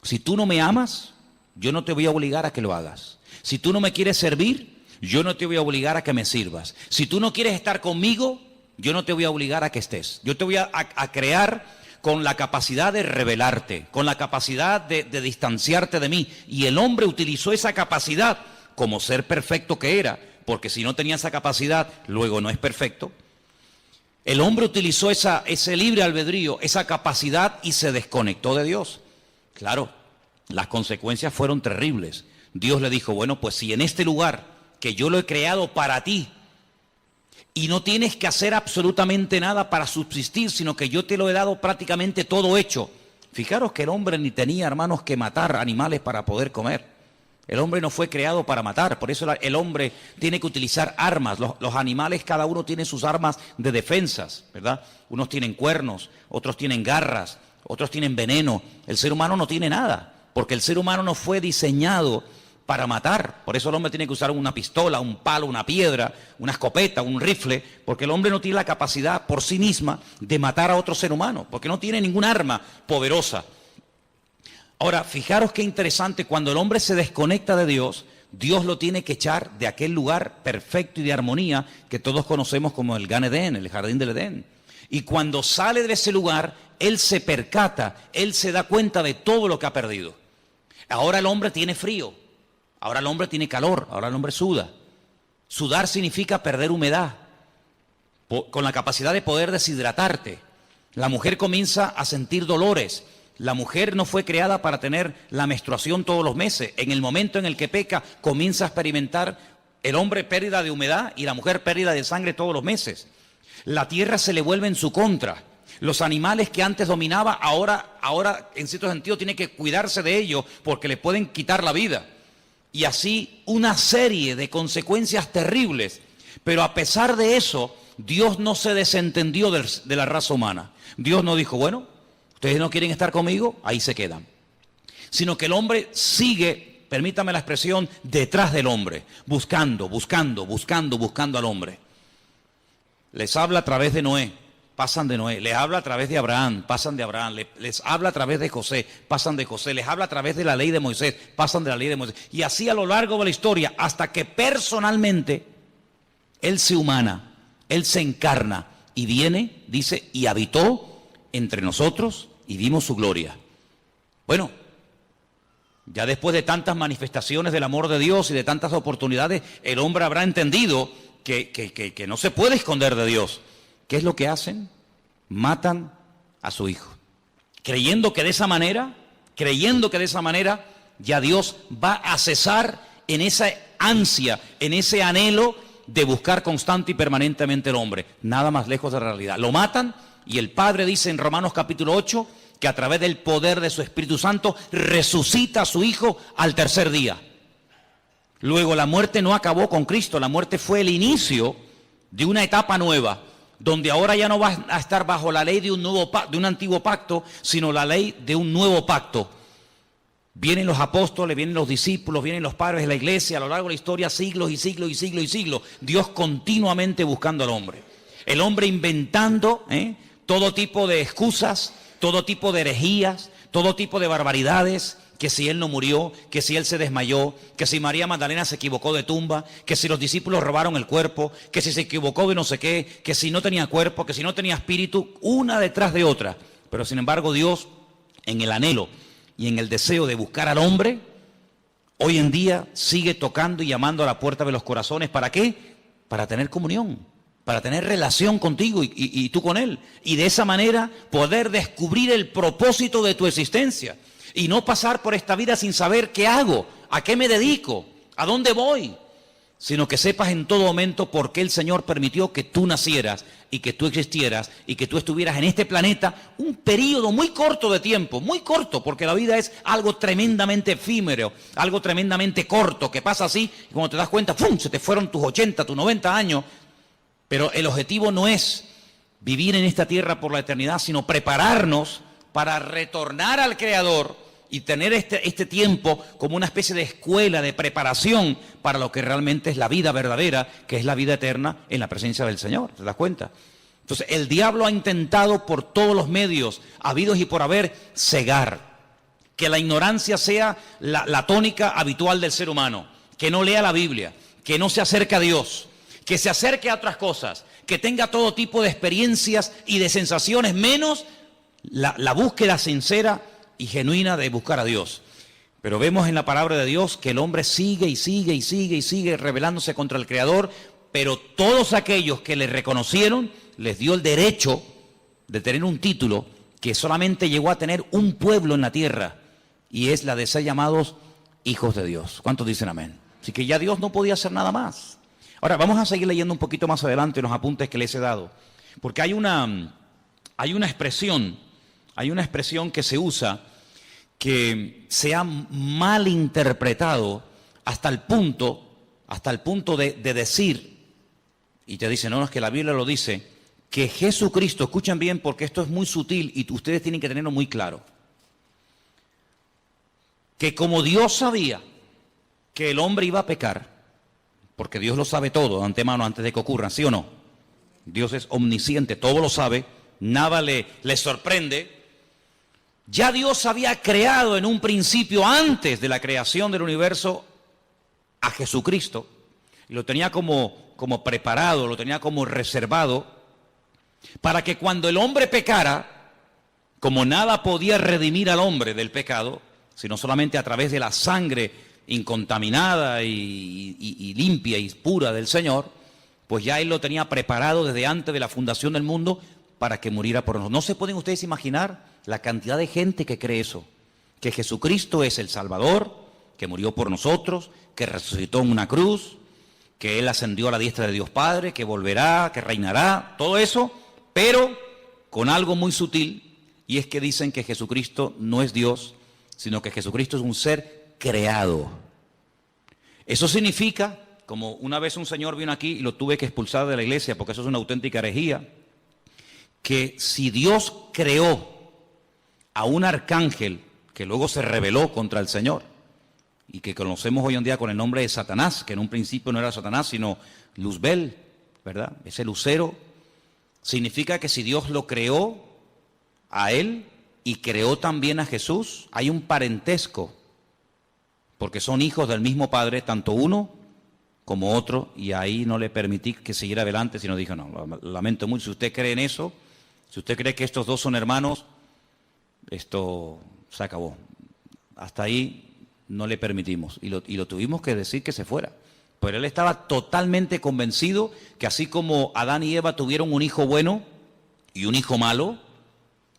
Si tú no me amas, yo no te voy a obligar a que lo hagas. Si tú no me quieres servir, yo no te voy a obligar a que me sirvas. Si tú no quieres estar conmigo, yo no te voy a obligar a que estés. Yo te voy a crear con la capacidad de rebelarte, con la capacidad de distanciarte de mí. Y el hombre utilizó esa capacidad como ser perfecto que era, porque si no tenía esa capacidad, luego no es perfecto. El hombre utilizó ese libre albedrío, esa capacidad y se desconectó de Dios. Claro, las consecuencias fueron terribles. Dios le dijo, bueno, pues si en este lugar que yo lo he creado para ti y no tienes que hacer absolutamente nada para subsistir, sino que yo te lo he dado prácticamente todo hecho. Fijaros que el hombre ni tenía, hermanos, que matar animales para poder comer. El hombre no fue creado para matar, por eso el hombre tiene que utilizar armas. Los animales, cada uno tiene sus armas de defensas, ¿verdad? Unos tienen cuernos, otros tienen garras, otros tienen veneno. El ser humano no tiene nada, porque el ser humano no fue diseñado para matar. Por eso el hombre tiene que usar una pistola, un palo, una piedra, una escopeta, un rifle, porque el hombre no tiene la capacidad por sí misma de matar a otro ser humano, porque no tiene ningún arma poderosa. Ahora, fijaros qué interesante, cuando el hombre se desconecta de Dios, Dios lo tiene que echar de aquel lugar perfecto y de armonía que todos conocemos como el Gan Edén, el jardín del Edén. Y cuando sale de ese lugar, él se percata, él se da cuenta de todo lo que ha perdido. Ahora el hombre tiene frío, ahora el hombre tiene calor, ahora el hombre suda. Sudar significa perder humedad, con la capacidad de poder deshidratarte. La mujer comienza a sentir dolores. La mujer no fue creada para tener la menstruación todos los meses. En el momento en el que peca, comienza a experimentar el hombre pérdida de humedad y la mujer pérdida de sangre todos los meses. La tierra se le vuelve en su contra. Los animales que antes dominaba, ahora en cierto sentido tiene que cuidarse de ellos porque le pueden quitar la vida. Y así una serie de consecuencias terribles. Pero a pesar de eso, Dios no se desentendió de la raza humana. Dios no dijo, bueno, ustedes no quieren estar conmigo, ahí se quedan. Sino que el hombre sigue, permítame la expresión, detrás del hombre, buscando al hombre. Les habla a través de Noé, pasan de Noé. Les habla a través de Abraham, pasan de Abraham. Les habla a través de José, pasan de José. Les habla a través de la ley de Moisés, pasan de la ley de Moisés. Y así a lo largo de la historia, hasta que personalmente Él se humana, Él se encarna y viene, dice, y habitó entre nosotros y vimos su gloria. Bueno, ya después de tantas manifestaciones del amor de Dios y de tantas oportunidades, el hombre habrá entendido que no se puede esconder de Dios. ¿Qué es lo que hacen? Matan a su hijo. Creyendo que de esa manera ya Dios va a cesar en esa ansia, en ese anhelo de buscar constante y permanentemente el hombre. Nada más lejos de la realidad. Lo matan. Y el Padre dice en Romanos capítulo 8 que a través del poder de su Espíritu Santo resucita a su Hijo al tercer día. Luego la muerte no acabó con Cristo, la muerte fue el inicio de una etapa nueva, donde ahora ya no va a estar bajo la ley de un antiguo pacto, sino la ley de un nuevo pacto. Vienen los apóstoles, vienen los discípulos, vienen los padres de la iglesia, a lo largo de la historia, siglos y siglos y siglos y siglos, Dios continuamente buscando al hombre. El hombre inventando, todo tipo de excusas, todo tipo de herejías, todo tipo de barbaridades, que si él no murió, que si él se desmayó, que si María Magdalena se equivocó de tumba, que si los discípulos robaron el cuerpo, que si se equivocó de no sé qué, que si no tenía cuerpo, que si no tenía espíritu, una detrás de otra. Pero sin embargo Dios, en el anhelo y en el deseo de buscar al hombre, hoy en día sigue tocando y llamando a la puerta de los corazones. ¿Para qué? Para tener comunión, para tener relación contigo y tú con Él. Y de esa manera poder descubrir el propósito de tu existencia. Y no pasar por esta vida sin saber qué hago, a qué me dedico, ¿A dónde voy? Sino que sepas en todo momento por qué el Señor permitió que tú nacieras y que tú existieras y que tú estuvieras en este planeta un periodo muy corto de tiempo, muy corto, porque la vida es algo tremendamente efímero, algo tremendamente corto, que pasa así y cuando te das cuenta, ¡fum!, se te fueron tus 80, tus 90 años. Pero el objetivo no es vivir en esta tierra por la eternidad, sino prepararnos para retornar al Creador y tener este tiempo como una especie de escuela, de preparación para lo que realmente es la vida verdadera, que es la vida eterna en la presencia del Señor. ¿Te das cuenta? Entonces, el diablo ha intentado por todos los medios, habidos y por haber, cegar. Que la ignorancia sea la tónica habitual del ser humano. Que no lea la Biblia, que no se acerque a Dios, que se acerque a otras cosas, que tenga todo tipo de experiencias y de sensaciones, menos la búsqueda sincera y genuina de buscar a Dios. Pero vemos en la palabra de Dios que el hombre sigue y sigue y sigue y sigue rebelándose contra el Creador, pero todos aquellos que le reconocieron, les dio el derecho de tener un título que solamente llegó a tener un pueblo en la tierra, y es la de ser llamados hijos de Dios. ¿Cuántos dicen amén? Así que ya Dios no podía hacer nada más. Ahora, vamos a seguir leyendo un poquito más adelante los apuntes que les he dado, porque hay una expresión que se usa que se ha malinterpretado hasta el punto de decir, y te dicen, no, es que la Biblia lo dice, que Jesucristo, escuchen bien porque esto es muy sutil y ustedes tienen que tenerlo muy claro, que como Dios sabía que el hombre iba a pecar, porque Dios lo sabe todo de antemano antes de que ocurra, ¿sí o no? Dios es omnisciente, todo lo sabe, nada le sorprende. Ya Dios había creado en un principio, antes de la creación del universo, a Jesucristo. Y lo tenía como preparado, lo tenía como reservado, para que cuando el hombre pecara, como nada podía redimir al hombre del pecado, sino solamente a través de la sangre incontaminada y limpia y pura del Señor, pues ya Él lo tenía preparado desde antes de la fundación del mundo para que muriera por nosotros. ¿No se pueden ustedes imaginar la cantidad de gente que cree eso? Que Jesucristo es el Salvador, que murió por nosotros, que resucitó en una cruz, que Él ascendió a la diestra de Dios Padre, que volverá, que reinará, todo eso, pero con algo muy sutil, y es que dicen que Jesucristo no es Dios, sino que Jesucristo es un ser creado. Eso significa, como una vez un señor vino aquí y lo tuve que expulsar de la iglesia, porque eso es una auténtica herejía, que si Dios creó a un arcángel que luego se rebeló contra el Señor y que conocemos hoy en día con el nombre de Satanás, que en un principio no era Satanás sino Luzbel, ¿verdad? Ese lucero, significa que si Dios lo creó a él y creó también a Jesús, hay un parentesco, porque son hijos del mismo Padre, tanto uno como otro, y ahí no le permití que siguiera adelante, sino dijo, no, lamento mucho, si usted cree en eso, si usted cree que estos dos son hermanos, esto se acabó. Hasta ahí no le permitimos, y lo tuvimos que decir que se fuera. Pero él estaba totalmente convencido que así como Adán y Eva tuvieron un hijo bueno y un hijo malo,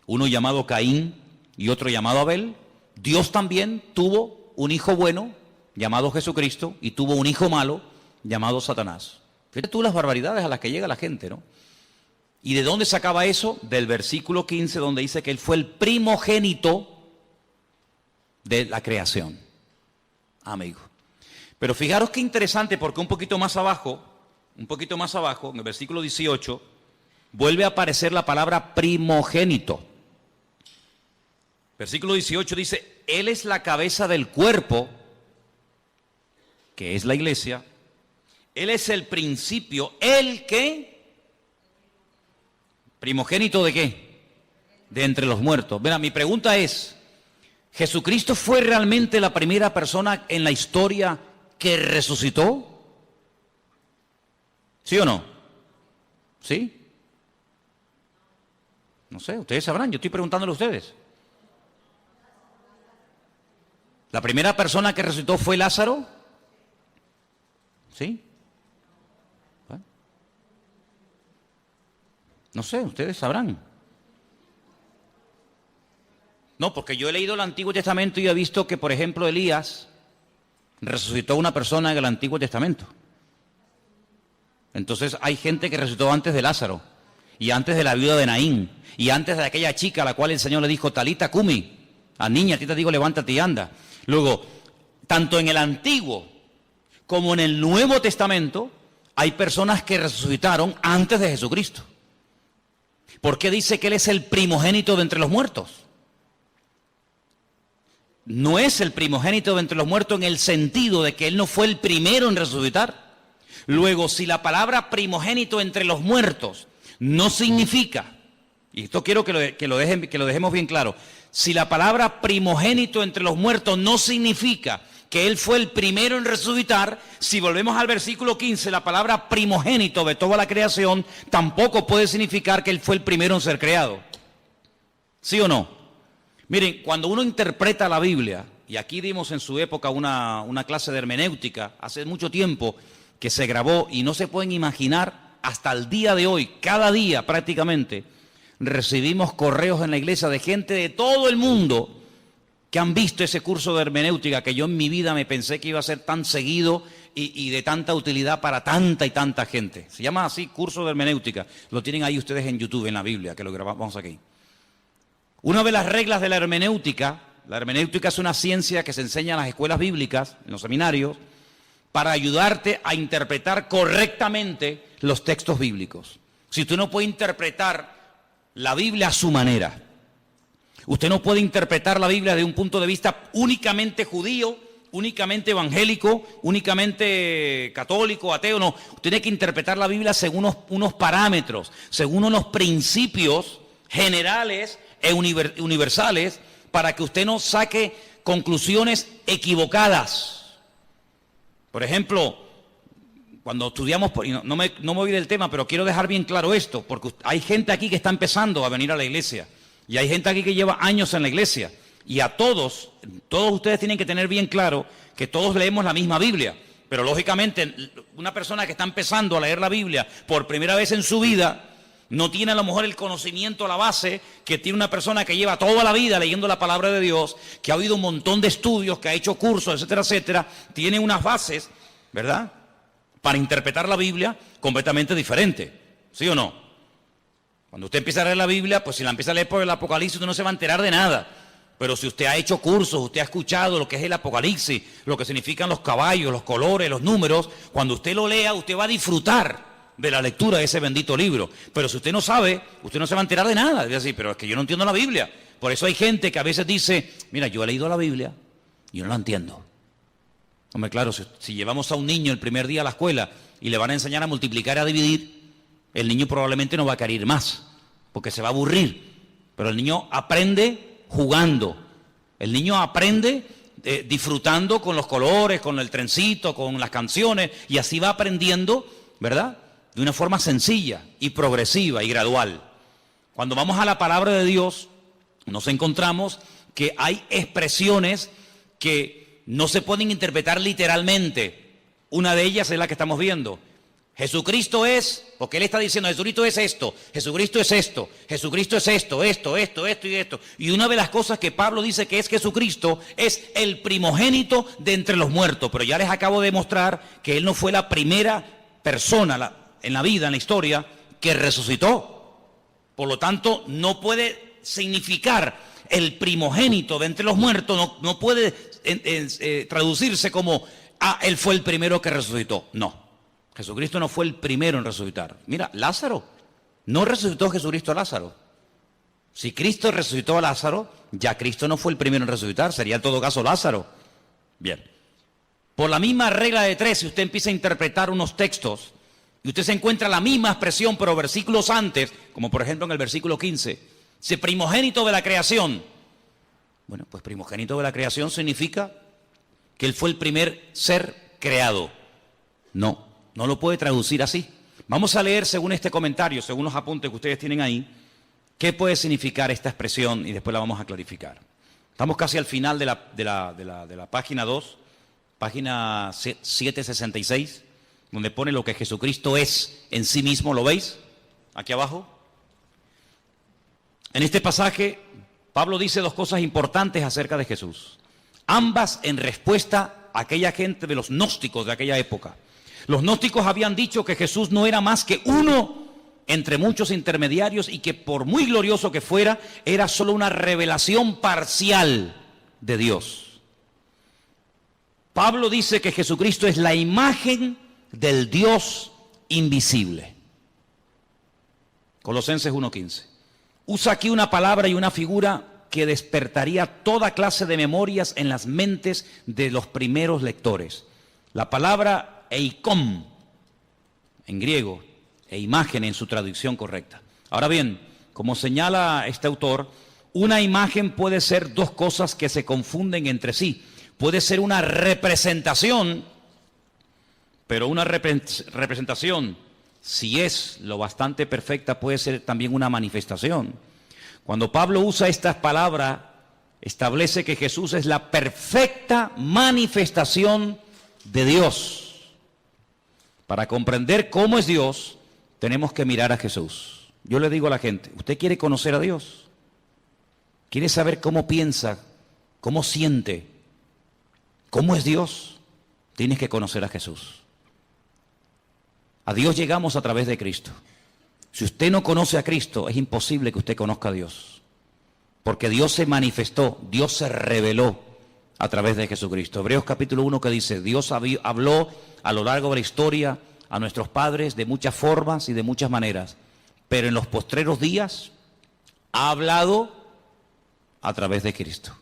uno llamado Caín y otro llamado Abel, Dios también tuvo un hijo bueno llamado Jesucristo y tuvo un hijo malo llamado Satanás. Fíjate tú las barbaridades a las que llega la gente, ¿no? ¿Y de dónde sacaba eso? Del versículo 15, donde dice que él fue el primogénito de la creación. Amigo. Pero fijaros qué interesante, porque un poquito más abajo, en el versículo 18, vuelve a aparecer la palabra primogénito. Versículo 18 dice, Él es la cabeza del cuerpo, que es la iglesia. Él es el principio, ¿el qué? ¿Primogénito de qué? De entre los muertos. Mira, mi pregunta es, ¿Jesucristo fue realmente la primera persona en la historia que resucitó? ¿Sí o no? ¿Sí? No sé, ustedes sabrán, yo estoy preguntándole a ustedes. ¿La primera persona que resucitó fue Lázaro? ¿Sí? Bueno. No sé, ustedes sabrán. No, porque yo he leído el Antiguo Testamento y he visto que, por ejemplo, Elías resucitó una persona en el Antiguo Testamento. Entonces hay gente que resucitó antes de Lázaro, y antes de la viuda de Naín, y antes de aquella chica a la cual el Señor le dijo, Talita cumi, a niña, a ti te digo, levántate y anda. Luego, tanto en el Antiguo como en el Nuevo Testamento, hay personas que resucitaron antes de Jesucristo. ¿Por qué dice que Él es el primogénito de entre los muertos? No es el primogénito de entre los muertos en el sentido de que Él no fue el primero en resucitar. Luego, si la palabra primogénito entre los muertos no significa, y esto quiero que lo dejemos bien claro, si la palabra primogénito entre los muertos no significa que Él fue el primero en resucitar, si volvemos al versículo 15, la palabra primogénito de toda la creación tampoco puede significar que Él fue el primero en ser creado. ¿Sí o no? Miren, cuando uno interpreta la Biblia, y aquí dimos en su época una clase de hermenéutica, hace mucho tiempo que se grabó, y no se pueden imaginar, hasta el día de hoy, cada día prácticamente, recibimos correos en la iglesia de gente de todo el mundo que han visto ese curso de hermenéutica que yo en mi vida me pensé que iba a ser tan seguido y de tanta utilidad para tanta y tanta gente. Se llama así, curso de hermenéutica. Lo tienen ahí ustedes en YouTube, en la Biblia, que lo grabamos aquí. Una de las reglas de la hermenéutica es una ciencia que se enseña en las escuelas bíblicas, en los seminarios, para ayudarte a interpretar correctamente los textos bíblicos. Si usted no puede interpretar la Biblia a su manera, usted no puede interpretar la Biblia de un punto de vista únicamente judío, únicamente evangélico, únicamente católico, ateo, no. Usted tiene que interpretar la Biblia según unos parámetros, según unos principios generales e universales, para que usted no saque conclusiones equivocadas. Por ejemplo, cuando estudiamos, no me voy del tema, pero quiero dejar bien claro esto, porque hay gente aquí que está empezando a venir a la iglesia, y hay gente aquí que lleva años en la iglesia, y a todos ustedes tienen que tener bien claro que todos leemos la misma Biblia, pero lógicamente una persona que está empezando a leer la Biblia por primera vez en su vida, no tiene a lo mejor el conocimiento a la base que tiene una persona que lleva toda la vida leyendo la palabra de Dios, que ha oído un montón de estudios, que ha hecho cursos, etcétera, etcétera, tiene unas bases, ¿verdad?, para interpretar la Biblia completamente diferente, ¿sí o no? Cuando usted empieza a leer la Biblia, pues si la empieza a leer por el Apocalipsis, usted no se va a enterar de nada. Pero si usted ha hecho cursos, usted ha escuchado lo que es el Apocalipsis, lo que significan los caballos, los colores, los números, cuando usted lo lea, usted va a disfrutar de la lectura de ese bendito libro. Pero si usted no sabe, usted no se va a enterar de nada. Es decir, pero es que yo no entiendo la Biblia. Por eso hay gente que a veces dice, mira, yo he leído la Biblia y yo no la entiendo. Hombre, claro, si llevamos a un niño el primer día a la escuela y le van a enseñar a multiplicar y a dividir, el niño probablemente no va a querer ir más, porque se va a aburrir. Pero el niño aprende jugando. El niño aprende disfrutando con los colores, con el trencito, con las canciones, y así va aprendiendo, ¿verdad?, de una forma sencilla y progresiva y gradual. Cuando vamos a la palabra de Dios, nos encontramos que hay expresiones que no se pueden interpretar literalmente. Una de ellas es la que estamos viendo. Jesucristo es, porque Él está diciendo, Jesucristo es esto, Jesucristo es esto, Jesucristo es esto y esto. Y una de las cosas que Pablo dice que es Jesucristo es el primogénito de entre los muertos. Pero ya les acabo de mostrar que Él no fue la primera persona en la vida, en la historia, que resucitó. Por lo tanto, no puede significar el primogénito de entre los muertos, no puede traducirse como, Él fue el primero que resucitó. No. Jesucristo no fue el primero en resucitar. Mira, Lázaro, no resucitó Jesucristo a Lázaro. Si Cristo resucitó a Lázaro, ya Cristo no fue el primero en resucitar, sería en todo caso Lázaro. Bien, por la misma regla de tres, si usted empieza a interpretar unos textos y usted se encuentra la misma expresión, pero versículos antes, como por ejemplo en el versículo 15, dice primogénito de la creación. Bueno, pues primogénito de la creación significa que Él fue el primer ser creado. No lo puede traducir así. Vamos a leer según este comentario, según los apuntes que ustedes tienen ahí, qué puede significar esta expresión y después la vamos a clarificar. Estamos casi al final de la página 2, página 766, donde pone lo que Jesucristo es en sí mismo, ¿lo veis? Aquí abajo. En este pasaje, Pablo dice dos cosas importantes acerca de Jesús, ambas en respuesta aquella gente de los gnósticos de aquella época. Los gnósticos habían dicho que Jesús no era más que uno entre muchos intermediarios y que por muy glorioso que fuera, era solo una revelación parcial de Dios. Pablo dice que Jesucristo es la imagen del Dios invisible. Colosenses 1:15. Usa aquí una palabra y una figura que despertaría toda clase de memorias en las mentes de los primeros lectores. La palabra eikon, en griego, e imagen en su traducción correcta. Ahora bien, como señala este autor, una imagen puede ser dos cosas que se confunden entre sí. Puede ser una representación, pero una representación, si es lo bastante perfecta, puede ser también una manifestación. Cuando Pablo usa estas palabras, establece que Jesús es la perfecta manifestación de Dios. Para comprender cómo es Dios, tenemos que mirar a Jesús. Yo le digo a la gente, ¿usted quiere conocer a Dios? ¿Quiere saber cómo piensa, cómo siente, cómo es Dios? Tienes que conocer a Jesús. A Dios llegamos a través de Cristo. Si usted no conoce a Cristo, es imposible que usted conozca a Dios. Porque Dios se manifestó, Dios se reveló a través de Jesucristo. Hebreos capítulo 1 que dice, Dios habló a lo largo de la historia a nuestros padres de muchas formas y de muchas maneras. Pero en los postreros días ha hablado a través de Cristo.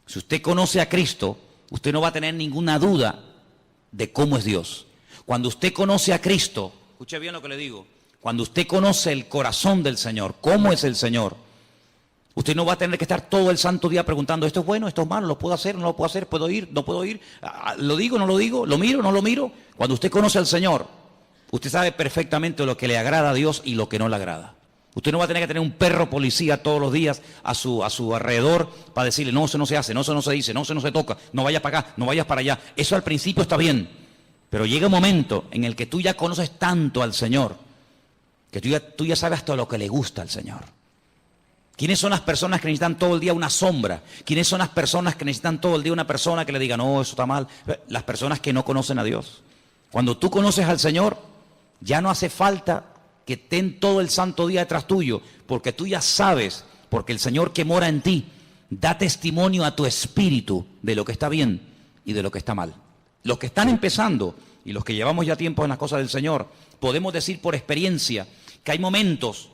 Si usted conoce a Cristo, usted no va a tener ninguna duda de cómo es Dios. Cuando usted conoce a Cristo, escuche bien lo que le digo, cuando usted conoce el corazón del Señor, cómo es el Señor, usted no va a tener que estar todo el santo día preguntando, esto es bueno, esto es malo, lo puedo hacer, no lo puedo hacer, puedo ir, no puedo ir, lo digo, no lo digo, lo miro, no lo miro. Cuando usted conoce al Señor, usted sabe perfectamente lo que le agrada a Dios y lo que no le agrada. Usted no va a tener que tener un perro policía todos los días a su alrededor para decirle, no, eso no se hace, no, eso no se dice, no, eso no se toca, no vayas para acá, no vayas para allá. Eso al principio está bien, pero llega un momento en el que tú ya conoces tanto al Señor, que tú ya sabes hasta lo que le gusta al Señor. ¿Quiénes son las personas que necesitan todo el día una sombra? ¿Quiénes son las personas que necesitan todo el día una persona que le diga, no, eso está mal? Las personas que no conocen a Dios. Cuando tú conoces al Señor, ya no hace falta que estén todo el santo día detrás tuyo, porque tú ya sabes, porque el Señor que mora en ti da testimonio a tu espíritu de lo que está bien y de lo que está mal. Los que están empezando y los que llevamos ya tiempo en las cosas del Señor, podemos decir por experiencia que hay momentos,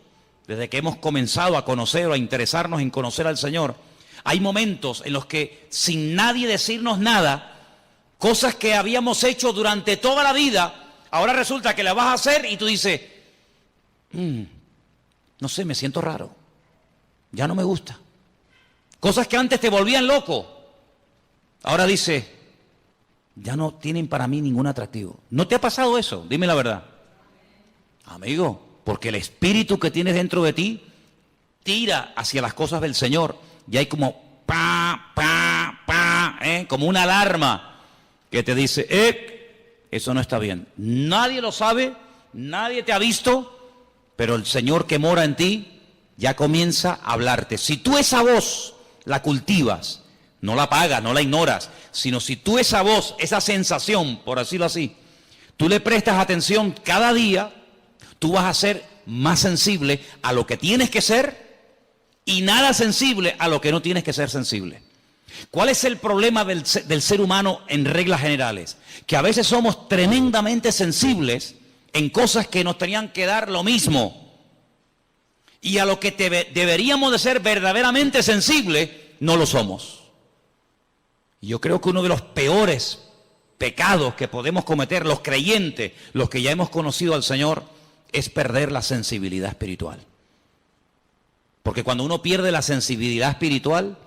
desde que hemos comenzado a conocer o a interesarnos en conocer al Señor, hay momentos en los que sin nadie decirnos nada, cosas que habíamos hecho durante toda la vida, ahora resulta que las vas a hacer y tú dices, no sé, me siento raro, ya no me gusta. Cosas que antes te volvían loco, ahora dices, ya no tienen para mí ningún atractivo. ¿No te ha pasado eso? Dime la verdad. Amigo, porque el espíritu que tienes dentro de ti tira hacia las cosas del Señor y hay como como una alarma que te dice, eso no está bien. Nadie lo sabe, nadie te ha visto, pero el Señor que mora en ti ya comienza a hablarte. Si tú esa voz la cultivas, no la apagas, no la ignoras, sino si tú esa voz, esa sensación, por decirlo así, tú le prestas atención cada día, tú vas a ser más sensible a lo que tienes que ser y nada sensible a lo que no tienes que ser sensible. ¿Cuál es el problema del ser humano en reglas generales? Que a veces somos tremendamente sensibles en cosas que nos tenían que dar lo mismo. Y a lo que deberíamos de ser verdaderamente sensibles, no lo somos. Y yo creo que uno de los peores pecados que podemos cometer los creyentes, los que ya hemos conocido al Señor, es perder la sensibilidad espiritual. Porque cuando uno pierde la sensibilidad espiritual,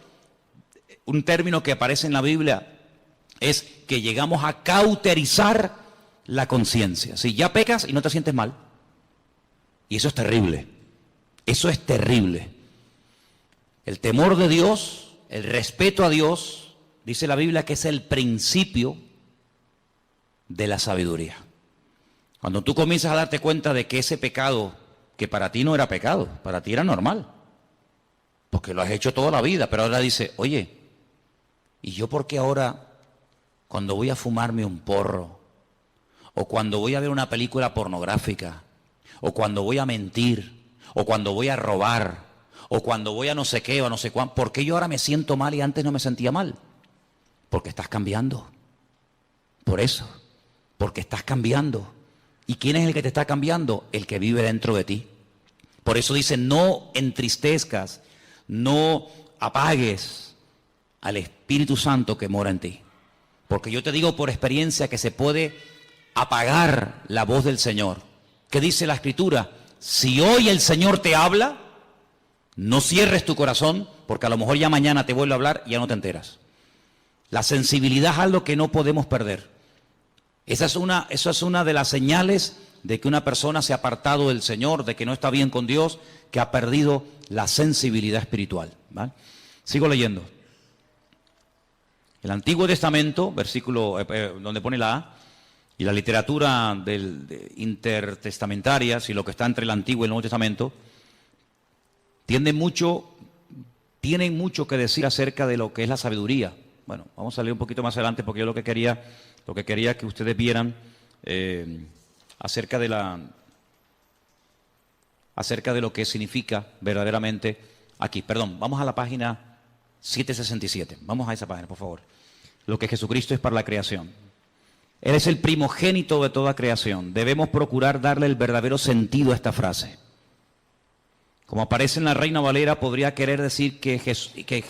un término que aparece en la Biblia es que llegamos a cauterizar la conciencia. Si ya pecas y no te sientes mal. Y eso es terrible. Eso es terrible. El temor de Dios, el respeto a Dios, dice la Biblia que es el principio de la sabiduría. Cuando tú comienzas a darte cuenta de que ese pecado, que para ti no era pecado, para ti era normal, porque lo has hecho toda la vida, pero ahora dice, oye, ¿y yo por qué ahora cuando voy a fumarme un porro, o cuando voy a ver una película pornográfica, o cuando voy a mentir, o cuando voy a robar, o cuando voy a no sé qué o no sé cuánto? ¿Por qué yo ahora me siento mal y antes no me sentía mal? Porque estás cambiando. Por eso, porque estás cambiando. ¿Y quién es el que te está cambiando? El que vive dentro de ti. Por eso dice, no entristezcas, no apagues al Espíritu Santo que mora en ti. Porque yo te digo por experiencia que se puede apagar la voz del Señor. ¿Qué dice la Escritura? Si hoy el Señor te habla, no cierres tu corazón, porque a lo mejor ya mañana te vuelve a hablar y ya no te enteras. La sensibilidad es algo que no podemos perder. Esa es una de las señales de que una persona se ha apartado del Señor, de que no está bien con Dios, que ha perdido la sensibilidad espiritual, ¿vale? Sigo leyendo. El Antiguo Testamento, versículo donde pone la A, y la literatura intertestamentaria, si lo que está entre el Antiguo y el Nuevo Testamento, tienen mucho que decir acerca de lo que es la sabiduría. Bueno, vamos a leer un poquito más adelante porque yo lo que quería que ustedes vieran acerca de lo que significa verdaderamente aquí. Perdón, vamos a la página 767. Vamos a esa página, por favor. Lo que Jesucristo es para la creación. Él es el primogénito de toda creación. Debemos procurar darle el verdadero sentido a esta frase. Como aparece en la Reina Valera, podría querer decir que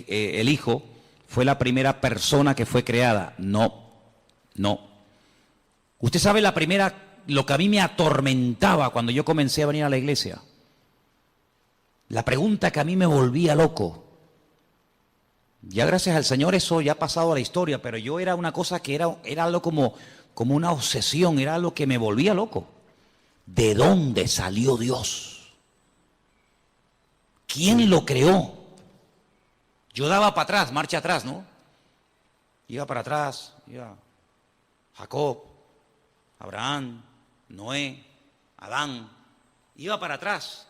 el Hijo fue la primera persona que fue creada. No. Usted sabe lo que a mí me atormentaba cuando yo comencé a venir a la iglesia. La pregunta que a mí me volvía loco. Ya gracias al Señor eso ya ha pasado a la historia, pero yo era una cosa que era algo como una obsesión, era algo que me volvía loco. ¿De dónde salió Dios? ¿Quién lo creó? Yo daba para atrás, marcha atrás, ¿no? Iba para atrás, iba Jacob, Abraham, Noé, Adán, iba para atrás.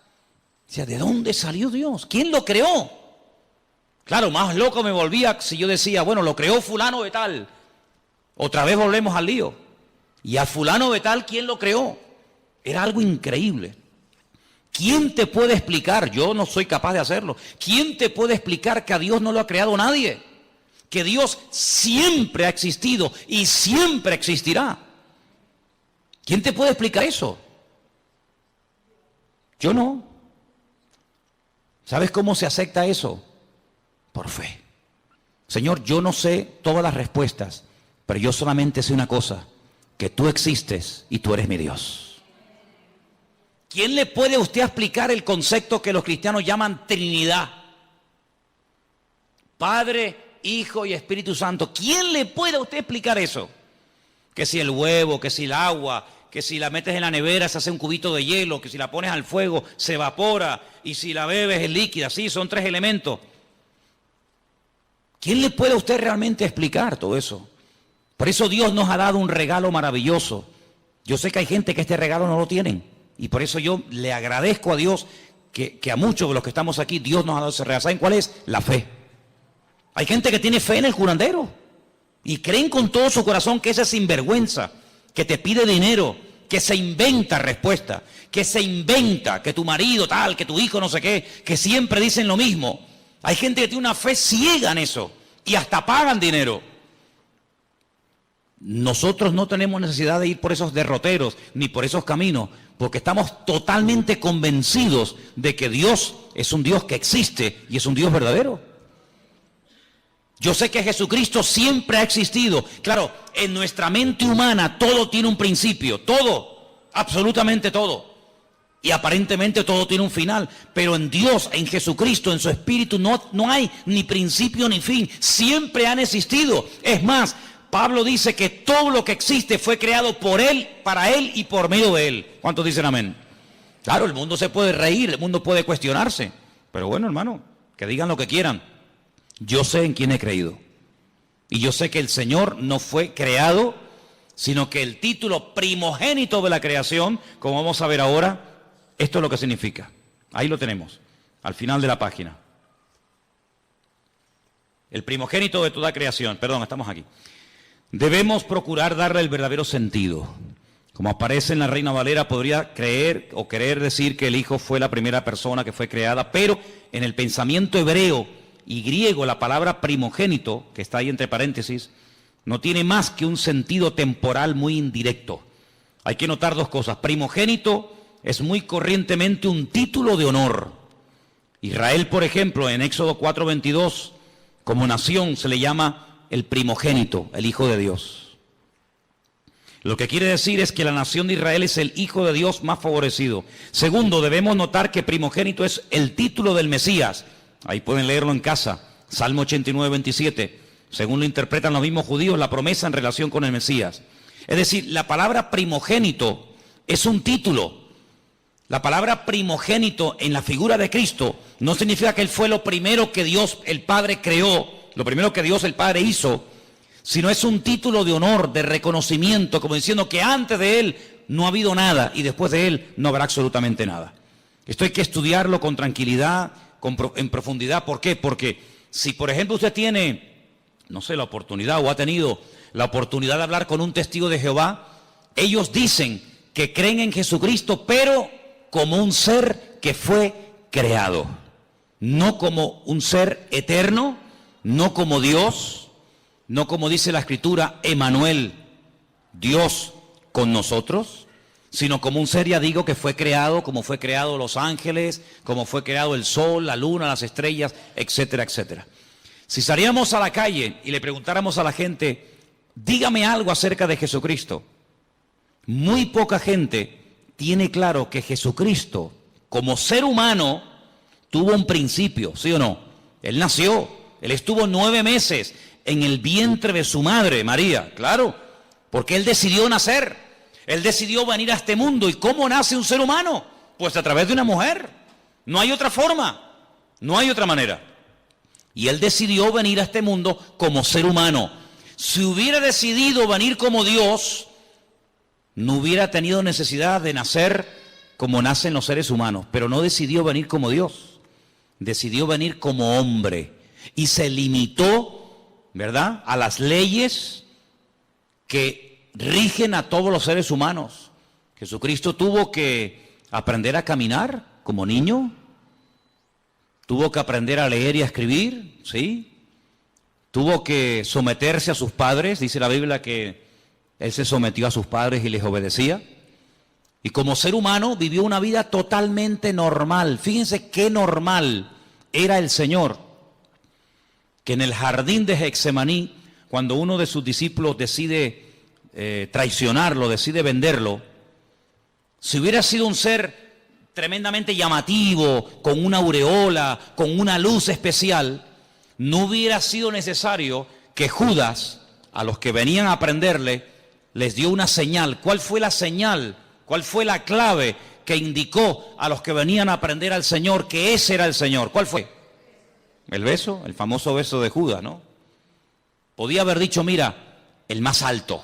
Decía, ¿de dónde salió Dios? ¿Quién lo creó? Claro, más loco me volvía si yo decía, bueno, lo creó fulano de tal. Otra vez volvemos al lío. Y a fulano de tal, ¿quién lo creó? Era algo increíble. ¿Quién te puede explicar? Yo no soy capaz de hacerlo. ¿Quién te puede explicar que a Dios no lo ha creado nadie? Que Dios siempre ha existido y siempre existirá. ¿Quién te puede explicar eso? Yo no. ¿Sabes cómo se acepta eso? Por fe. Señor, yo no sé todas las respuestas, pero yo solamente sé una cosa, que tú existes y tú eres mi Dios. ¿Quién le puede a usted explicar el concepto que los cristianos llaman Trinidad? Padre, Hijo y Espíritu Santo. ¿Quién le puede a usted explicar eso? Que si el huevo, que si el agua, que si la metes en la nevera se hace un cubito de hielo, que si la pones al fuego se evapora y si la bebes es líquida. Sí, son 3 elementos. ¿Quién le puede a usted realmente explicar todo eso? Por eso Dios nos ha dado un regalo maravilloso. Yo sé que hay gente que este regalo no lo tienen. Y por eso yo le agradezco a Dios que a muchos de los que estamos aquí, Dios nos ha dado ese regalo. ¿Saben cuál es? La fe. Hay gente que tiene fe en el curandero. Y creen con todo su corazón que ese es sinvergüenza, que te pide dinero, que se inventa respuesta, que se inventa que tu marido tal, que tu hijo no sé qué, que siempre dicen lo mismo. Hay gente que tiene una fe ciega en eso y hasta pagan dinero. Nosotros no tenemos necesidad de ir por esos derroteros ni por esos caminos, porque estamos totalmente convencidos de que Dios es un Dios que existe y es un Dios verdadero. Yo sé que Jesucristo siempre ha existido. Claro, en nuestra mente humana todo tiene un principio, todo, absolutamente todo. Y aparentemente todo tiene un final, pero en Dios, en Jesucristo, en su Espíritu no hay ni principio ni fin. Siempre han existido. Es más, Pablo dice que todo lo que existe fue creado por Él, para Él y por medio de Él. ¿Cuántos dicen amén? Claro, el mundo se puede reír, el mundo puede cuestionarse. Pero bueno, hermano, que digan lo que quieran. Yo sé en quién he creído. Y yo sé que el Señor no fue creado, sino que el título primogénito de la creación, como vamos a ver ahora, esto es lo que significa. Ahí lo tenemos, al final de la página. El primogénito de toda creación. Perdón, estamos aquí. Debemos procurar darle el verdadero sentido. Como aparece en la Reina Valera, podría creer o querer decir que el Hijo fue la primera persona que fue creada, pero en el pensamiento hebreo y griego la palabra primogénito, que está ahí entre paréntesis, no tiene más que un sentido temporal muy indirecto. Hay que notar dos cosas. Primogénito es muy corrientemente un título de honor. Israel, por ejemplo, en Éxodo 4:22, como nación se le llama el primogénito, el Hijo de Dios. Lo que quiere decir es que la nación de Israel es el Hijo de Dios más favorecido. Segundo, debemos notar que primogénito es el título del Mesías. Ahí pueden leerlo en casa, Salmo 89:27. Según lo interpretan los mismos judíos, la promesa en relación con el Mesías. Es decir, la palabra primogénito es un título. La palabra primogénito en la figura de Cristo no significa que Él fue lo primero que Dios el Padre creó, lo primero que Dios el Padre hizo, sino es un título de honor, de reconocimiento, como diciendo que antes de Él no ha habido nada y después de Él no habrá absolutamente nada. Esto hay que estudiarlo con tranquilidad, en profundidad. ¿Por qué? Porque si, por ejemplo, usted tiene, no sé, la oportunidad o ha tenido la oportunidad de hablar con un testigo de Jehová, ellos dicen que creen en Jesucristo, pero como un ser que fue creado, no como un ser eterno, no como Dios, no como dice la Escritura, Emmanuel, Dios con nosotros, sino como un ser, ya digo, que fue creado, como fue creado los ángeles, como fue creado el sol, la luna, las estrellas, etcétera, etcétera. Si saliéramos a la calle y le preguntáramos a la gente, dígame algo acerca de Jesucristo, muy poca gente tiene claro que Jesucristo, como ser humano, tuvo un principio, ¿sí o no? Él nació, Él estuvo 9 meses en el vientre de su madre, María, claro, porque Él decidió nacer, Él decidió venir a este mundo. ¿Y cómo nace un ser humano? Pues a través de una mujer, no hay otra forma, no hay otra manera. Y Él decidió venir a este mundo como ser humano. Si hubiera decidido venir como Dios, no hubiera tenido necesidad de nacer como nacen los seres humanos, pero no decidió venir como Dios, decidió venir como hombre y se limitó, ¿verdad?, a las leyes que rigen a todos los seres humanos. Jesucristo tuvo que aprender a caminar como niño, tuvo que aprender a leer y a escribir, ¿sí? Tuvo que someterse a sus padres, dice la Biblia que Él se sometió a sus padres y les obedecía. Y como ser humano vivió una vida totalmente normal. Fíjense qué normal era el Señor, que en el jardín de Getsemaní, cuando uno de sus discípulos decide traicionarlo, decide venderlo, si hubiera sido un ser tremendamente llamativo, con una aureola, con una luz especial, no hubiera sido necesario que Judas, a los que venían a prenderle, les dio una señal. ¿Cuál fue la señal? ¿Cuál fue la clave que indicó a los que venían a prender al Señor que ese era el Señor? ¿Cuál fue? El beso, el famoso beso de Judas, ¿no? Podía haber dicho, mira, el más alto,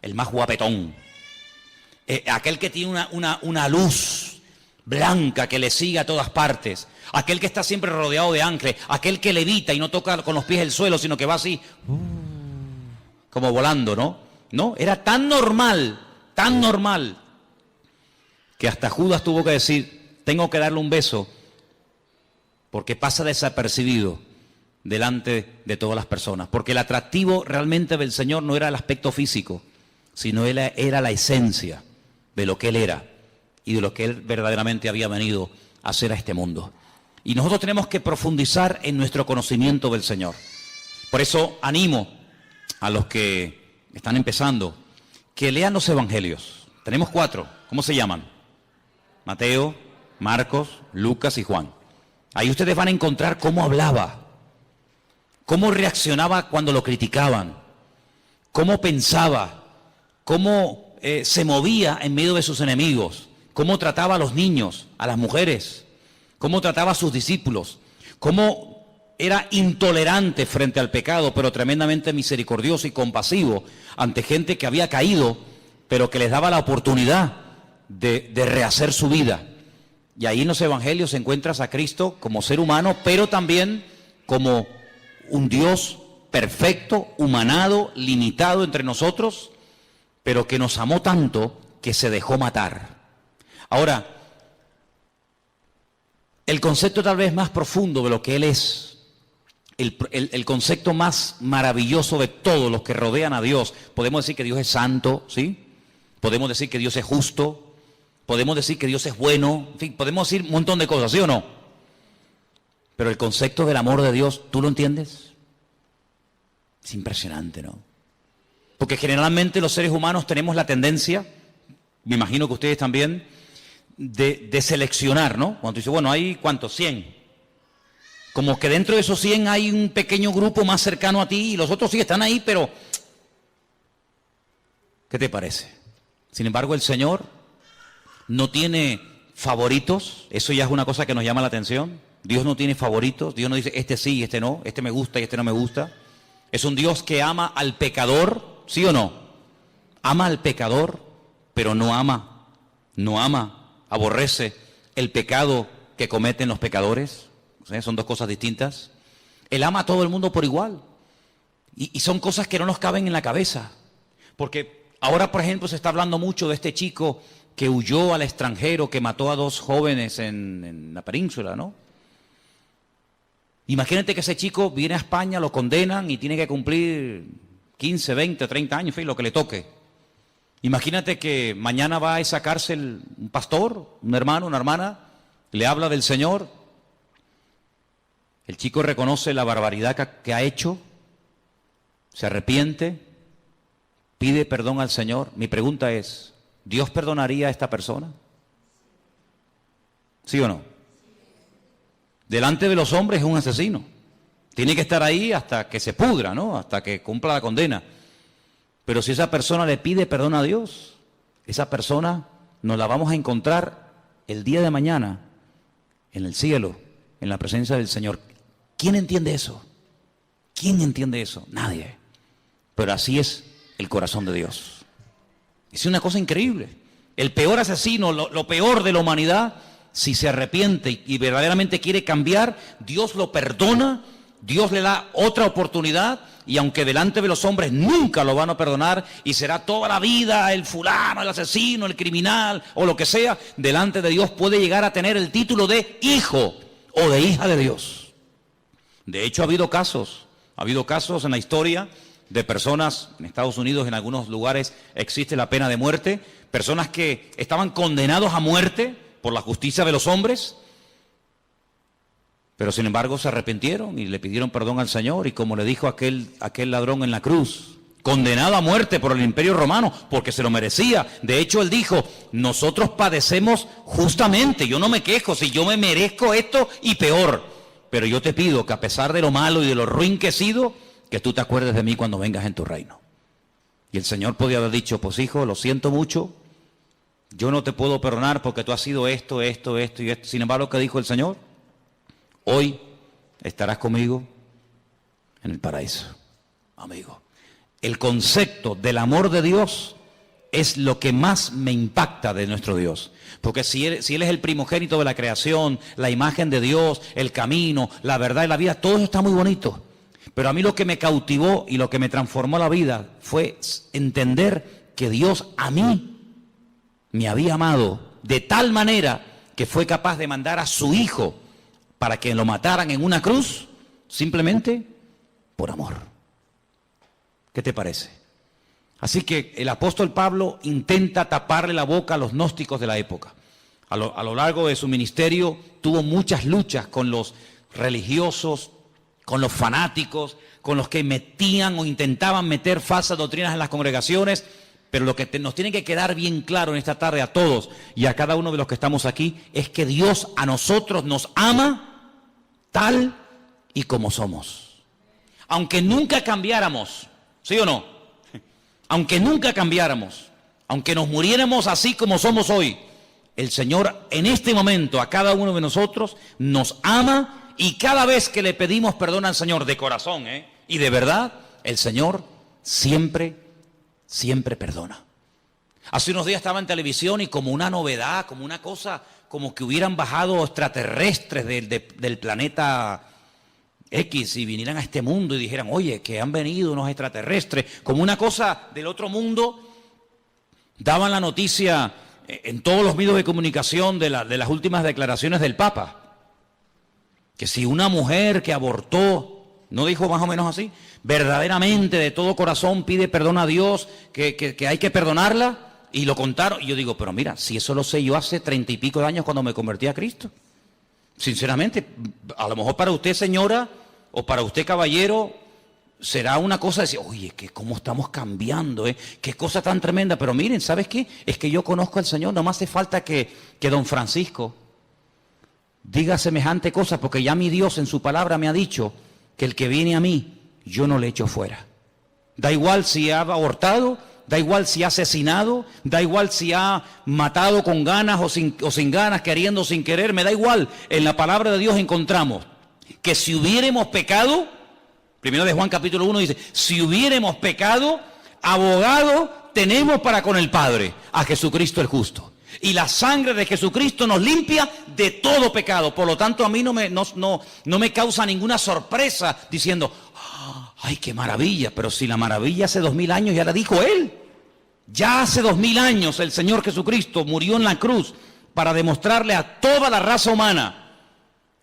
el más guapetón, aquel que tiene una luz blanca que le sigue a todas partes, aquel que está siempre rodeado de ángeles, aquel que levita y no toca con los pies el suelo, sino que va así, como volando, ¿no? No, era tan normal, que hasta Judas tuvo que decir, tengo que darle un beso, porque pasa desapercibido delante de todas las personas. Porque el atractivo realmente del Señor no era el aspecto físico, sino era la esencia de lo que Él era y de lo que Él verdaderamente había venido a hacer a este mundo. Y nosotros tenemos que profundizar en nuestro conocimiento del Señor. Por eso animo a los que están empezando que lean los evangelios. Tenemos 4. ¿Cómo se llaman? Mateo, Marcos, Lucas y Juan. Ahí ustedes van a encontrar cómo hablaba, cómo reaccionaba cuando lo criticaban, cómo pensaba, cómo se movía en medio de sus enemigos, cómo trataba a los niños, a las mujeres, cómo trataba a sus discípulos, cómo era intolerante frente al pecado, pero tremendamente misericordioso y compasivo ante gente que había caído, pero que les daba la oportunidad de rehacer su vida. Y ahí en los evangelios encuentras a Cristo como ser humano, pero también como un Dios perfecto, humanado, limitado entre nosotros, pero que nos amó tanto que se dejó matar. Ahora, el concepto tal vez más profundo de lo que Él es, el concepto más maravilloso de todos los que rodean a Dios, podemos decir que Dios es santo, ¿sí? Podemos decir que Dios es justo, podemos decir que Dios es bueno, en fin, podemos decir un montón de cosas, ¿sí o no? Pero el concepto del amor de Dios, ¿tú lo entiendes? Es impresionante, ¿no? Porque generalmente los seres humanos tenemos la tendencia, me imagino que ustedes también, de seleccionar, ¿no? Cuando tú dices, bueno, hay ¿cuántos? 100. Como que dentro de esos 100 hay un pequeño grupo más cercano a ti y los otros sí están ahí, pero ¿qué te parece? Sin embargo, el Señor no tiene favoritos, eso ya es una cosa que nos llama la atención. Dios no tiene favoritos, Dios no dice este sí y este no, este me gusta y este no me gusta. Es un Dios que ama al pecador, ¿sí o no? Ama al pecador, pero no ama, aborrece el pecado que cometen los pecadores. ¿Sí? Son dos cosas distintas. Él ama a todo el mundo por igual. Y son cosas que no nos caben en la cabeza. Porque ahora, por ejemplo, se está hablando mucho de este chico que huyó al extranjero, que mató a 2 jóvenes en la península, ¿no? Imagínate que ese chico viene a España, lo condenan y tiene que cumplir 15, 20, 30 años, en fin, lo que le toque. Imagínate que mañana va a esa cárcel un pastor, un hermano, una hermana, le habla del Señor. El chico reconoce la barbaridad que ha hecho, se arrepiente, pide perdón al Señor. Mi pregunta es, ¿Dios perdonaría a esta persona? ¿Sí o no? Delante de los hombres es un asesino. Tiene que estar ahí hasta que se pudra, ¿no? Hasta que cumpla la condena. Pero si esa persona le pide perdón a Dios, esa persona nos la vamos a encontrar el día de mañana en el cielo, en la presencia del Señor. ¿Quién entiende eso? ¿Quién entiende eso? Nadie. Pero así es el corazón de Dios. Es una cosa increíble. El peor asesino, lo peor de la humanidad, si se arrepiente y verdaderamente quiere cambiar, Dios lo perdona, Dios le da otra oportunidad, y aunque delante de los hombres nunca lo van a perdonar y será toda la vida el fulano, el asesino, el criminal o lo que sea, delante de Dios puede llegar a tener el título de hijo o de hija de Dios. De hecho, ha habido casos en la historia de personas, en Estados Unidos, en algunos lugares existe la pena de muerte, personas que estaban condenados a muerte por la justicia de los hombres, pero sin embargo se arrepintieron y le pidieron perdón al Señor, y como le dijo aquel ladrón en la cruz, condenado a muerte por el Imperio Romano, porque se lo merecía. De hecho, él dijo, nosotros padecemos justamente, yo no me quejo, si yo me merezco esto y peor, pero yo te pido que a pesar de lo malo y de lo ruin que he sido, que tú te acuerdes de mí cuando vengas en tu reino. Y el Señor podía haber dicho, pues hijo, lo siento mucho, yo no te puedo perdonar porque tú has sido esto y esto. Sin embargo, ¿qué dijo el Señor? Hoy estarás conmigo en el paraíso, amigo. El concepto del amor de Dios es lo que más me impacta de nuestro Dios. Porque si él es el primogénito de la creación, la imagen de Dios, el camino, la verdad y la vida, todo eso está muy bonito. Pero a mí lo que me cautivó y lo que me transformó la vida fue entender que Dios a mí me había amado de tal manera que fue capaz de mandar a su hijo para que lo mataran en una cruz, simplemente por amor. ¿Qué te parece? Así que el apóstol Pablo intenta taparle la boca a los gnósticos de la época. A lo largo de su ministerio tuvo muchas luchas con los religiosos, con los fanáticos, con los que metían o intentaban meter falsas doctrinas en las congregaciones. Pero lo que nos tiene que quedar bien claro en esta tarde a todos y a cada uno de los que estamos aquí es que Dios a nosotros nos ama tal y como somos. Aunque nunca cambiáramos, ¿sí o no? Aunque nunca cambiáramos, aunque nos muriéramos así como somos hoy, el Señor en este momento a cada uno de nosotros nos ama, y cada vez que le pedimos perdón al Señor de corazón y de verdad, el Señor siempre perdona. Hace unos días estaba en televisión y como una novedad, como una cosa, como que hubieran bajado extraterrestres del planeta X y vinieran a este mundo y dijeran, oye, que han venido unos extraterrestres, como una cosa del otro mundo, daban la noticia en todos los medios de comunicación de las últimas declaraciones del Papa, que si una mujer que abortó, ¿no dijo más o menos así? Verdaderamente, de todo corazón, pide perdón a Dios, que hay que perdonarla, y lo contaron. Y yo digo, pero mira, si eso lo sé yo hace 30 y pico de años cuando me convertí a Cristo. Sinceramente, a lo mejor para usted, señora, o para usted, caballero, será una cosa de decir, oye, que cómo estamos cambiando, qué cosa tan tremenda. Pero miren, ¿sabes qué? Es que yo conozco al Señor, no me hace falta que don Francisco diga semejante cosa, porque ya mi Dios en su palabra me ha dicho que el que viene a mí, yo no le echo fuera. Da igual si ha abortado, da igual si ha asesinado, da igual si ha matado con ganas o sin ganas, queriendo o sin querer, me da igual. En la palabra de Dios encontramos que si hubiéramos pecado, primero de Juan capítulo 1 dice, si hubiéramos pecado, abogado tenemos para con el Padre, a Jesucristo el justo. Y la sangre de Jesucristo nos limpia de todo pecado. Por lo tanto, a mí no me causa ninguna sorpresa diciendo, ¡ay, qué maravilla! Pero si la maravilla hace 2000 años ya la dijo Él. Ya hace 2000 años el Señor Jesucristo murió en la cruz para demostrarle a toda la raza humana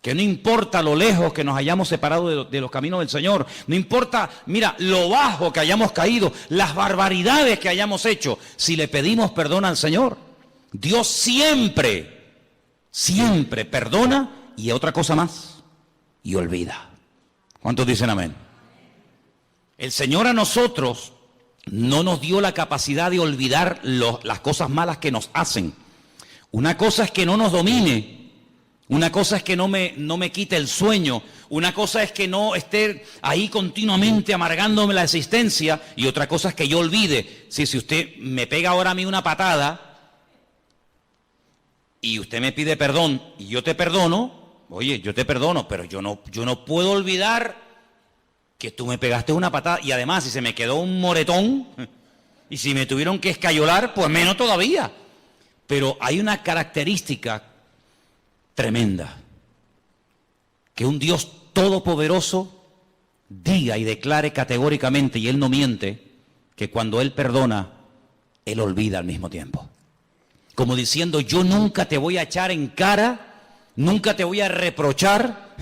que no importa lo lejos que nos hayamos separado de los caminos del Señor, no importa, mira, lo bajo que hayamos caído, las barbaridades que hayamos hecho, si le pedimos perdón al Señor, Dios siempre, siempre perdona y otra cosa más, y olvida. ¿Cuántos dicen amén? El Señor a nosotros no nos dio la capacidad de olvidar las cosas malas que nos hacen. Una cosa es que no nos domine, una cosa es que no me quite el sueño, una cosa es que no esté ahí continuamente amargándome la existencia, y otra cosa es que yo olvide. Si usted me pega ahora a mí una patada y usted me pide perdón y yo te perdono, oye, yo te perdono, pero yo no puedo olvidar que tú me pegaste una patada, y además si se me quedó un moretón y si me tuvieron que escayolar, pues menos todavía. Pero hay una característica tremenda, que un Dios todopoderoso diga y declare categóricamente, y Él no miente, que cuando Él perdona, Él olvida al mismo tiempo. Como diciendo, yo nunca te voy a echar en cara, nunca te voy a reprochar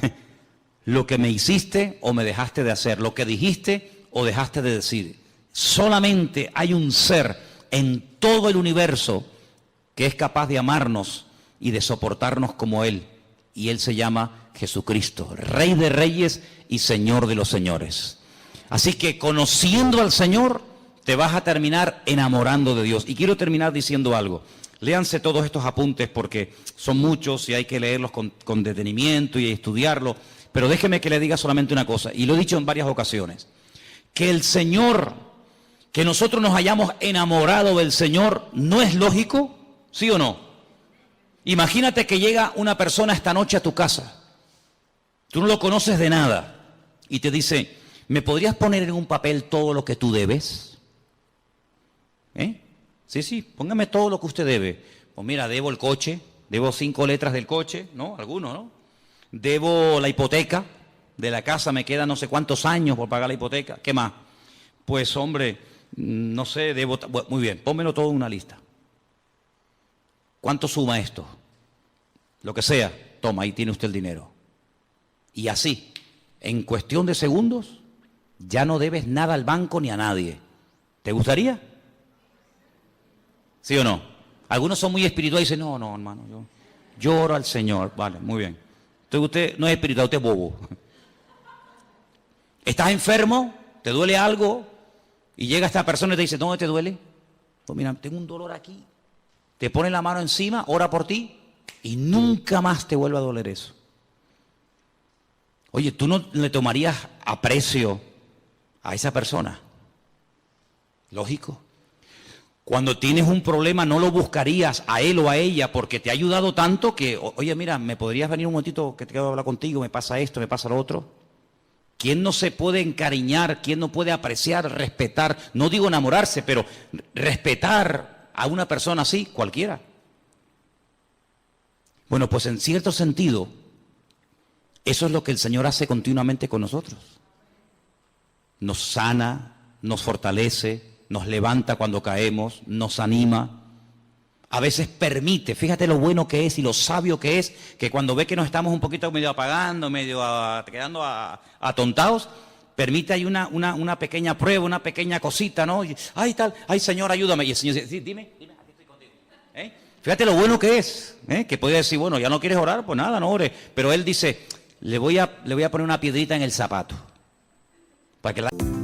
lo que me hiciste o me dejaste de hacer, lo que dijiste o dejaste de decir. Solamente hay un ser en todo el universo que es capaz de amarnos y de soportarnos como Él, y Él se llama Jesucristo, Rey de Reyes y Señor de los Señores. Así que conociendo al Señor, te vas a terminar enamorando de Dios. Y quiero terminar diciendo algo. Léanse todos estos apuntes porque son muchos y hay que leerlos con detenimiento y estudiarlos. Pero déjeme que le diga solamente una cosa, y lo he dicho en varias ocasiones, que el Señor, que nosotros nos hayamos enamorado del Señor, ¿no es lógico? ¿Sí o no? Imagínate que llega una persona esta noche a tu casa, tú no lo conoces de nada, y te dice, ¿me podrías poner en un papel todo lo que tú debes? Sí, póngame todo lo que usted debe. Pues mira, debo el coche, debo 5 letras del coche, ¿no? Alguno, ¿no? Debo la hipoteca de la casa, me quedan no sé cuántos años por pagar la hipoteca. ¿Qué más? Pues hombre, no sé, debo... Muy bien, pónmelo todo en una lista. ¿Cuánto suma esto? Lo que sea, toma, ahí tiene usted el dinero. Y así, en cuestión de segundos, ya no debes nada al banco ni a nadie. ¿Te gustaría? ¿Sí o no? Algunos son muy espirituales y dicen, no, hermano, yo oro al Señor. Vale, muy bien. Entonces usted no es espiritual, usted es bobo. ¿Estás enfermo? ¿Te duele algo? Y llega esta persona y te dice, ¿dónde te duele? Pues mira, tengo un dolor aquí. Te pone la mano encima, ora por ti y nunca más te vuelve a doler eso. Oye, ¿tú no le tomarías aprecio a esa persona? Lógico. Cuando tienes un problema no lo buscarías a él o a ella porque te ha ayudado tanto que, oye, mira, ¿me podrías venir un momentito que te quiero hablar contigo? Me pasa esto, me pasa lo otro. ¿Quién no se puede encariñar? ¿Quién no puede apreciar, respetar? No digo enamorarse, pero respetar a una persona así, cualquiera. Bueno, pues en cierto sentido, Eso es lo que el Señor hace continuamente con nosotros. Nos sana, nos fortalece, nos levanta cuando caemos, nos anima. A veces permite, fíjate lo bueno que es y lo sabio que es, que cuando ve que nos estamos un poquito medio apagando, quedando atontados, permite ahí una pequeña prueba, una pequeña cosita, ¿no? Y, ay, tal, ay, Señor, ayúdame. Y el Señor dice, sí, dime, aquí estoy contigo. Fíjate lo bueno que es, que puede decir, bueno, ya no quieres orar, pues nada, no ores. Pero Él dice, le voy a poner una piedrita en el zapato, para que la...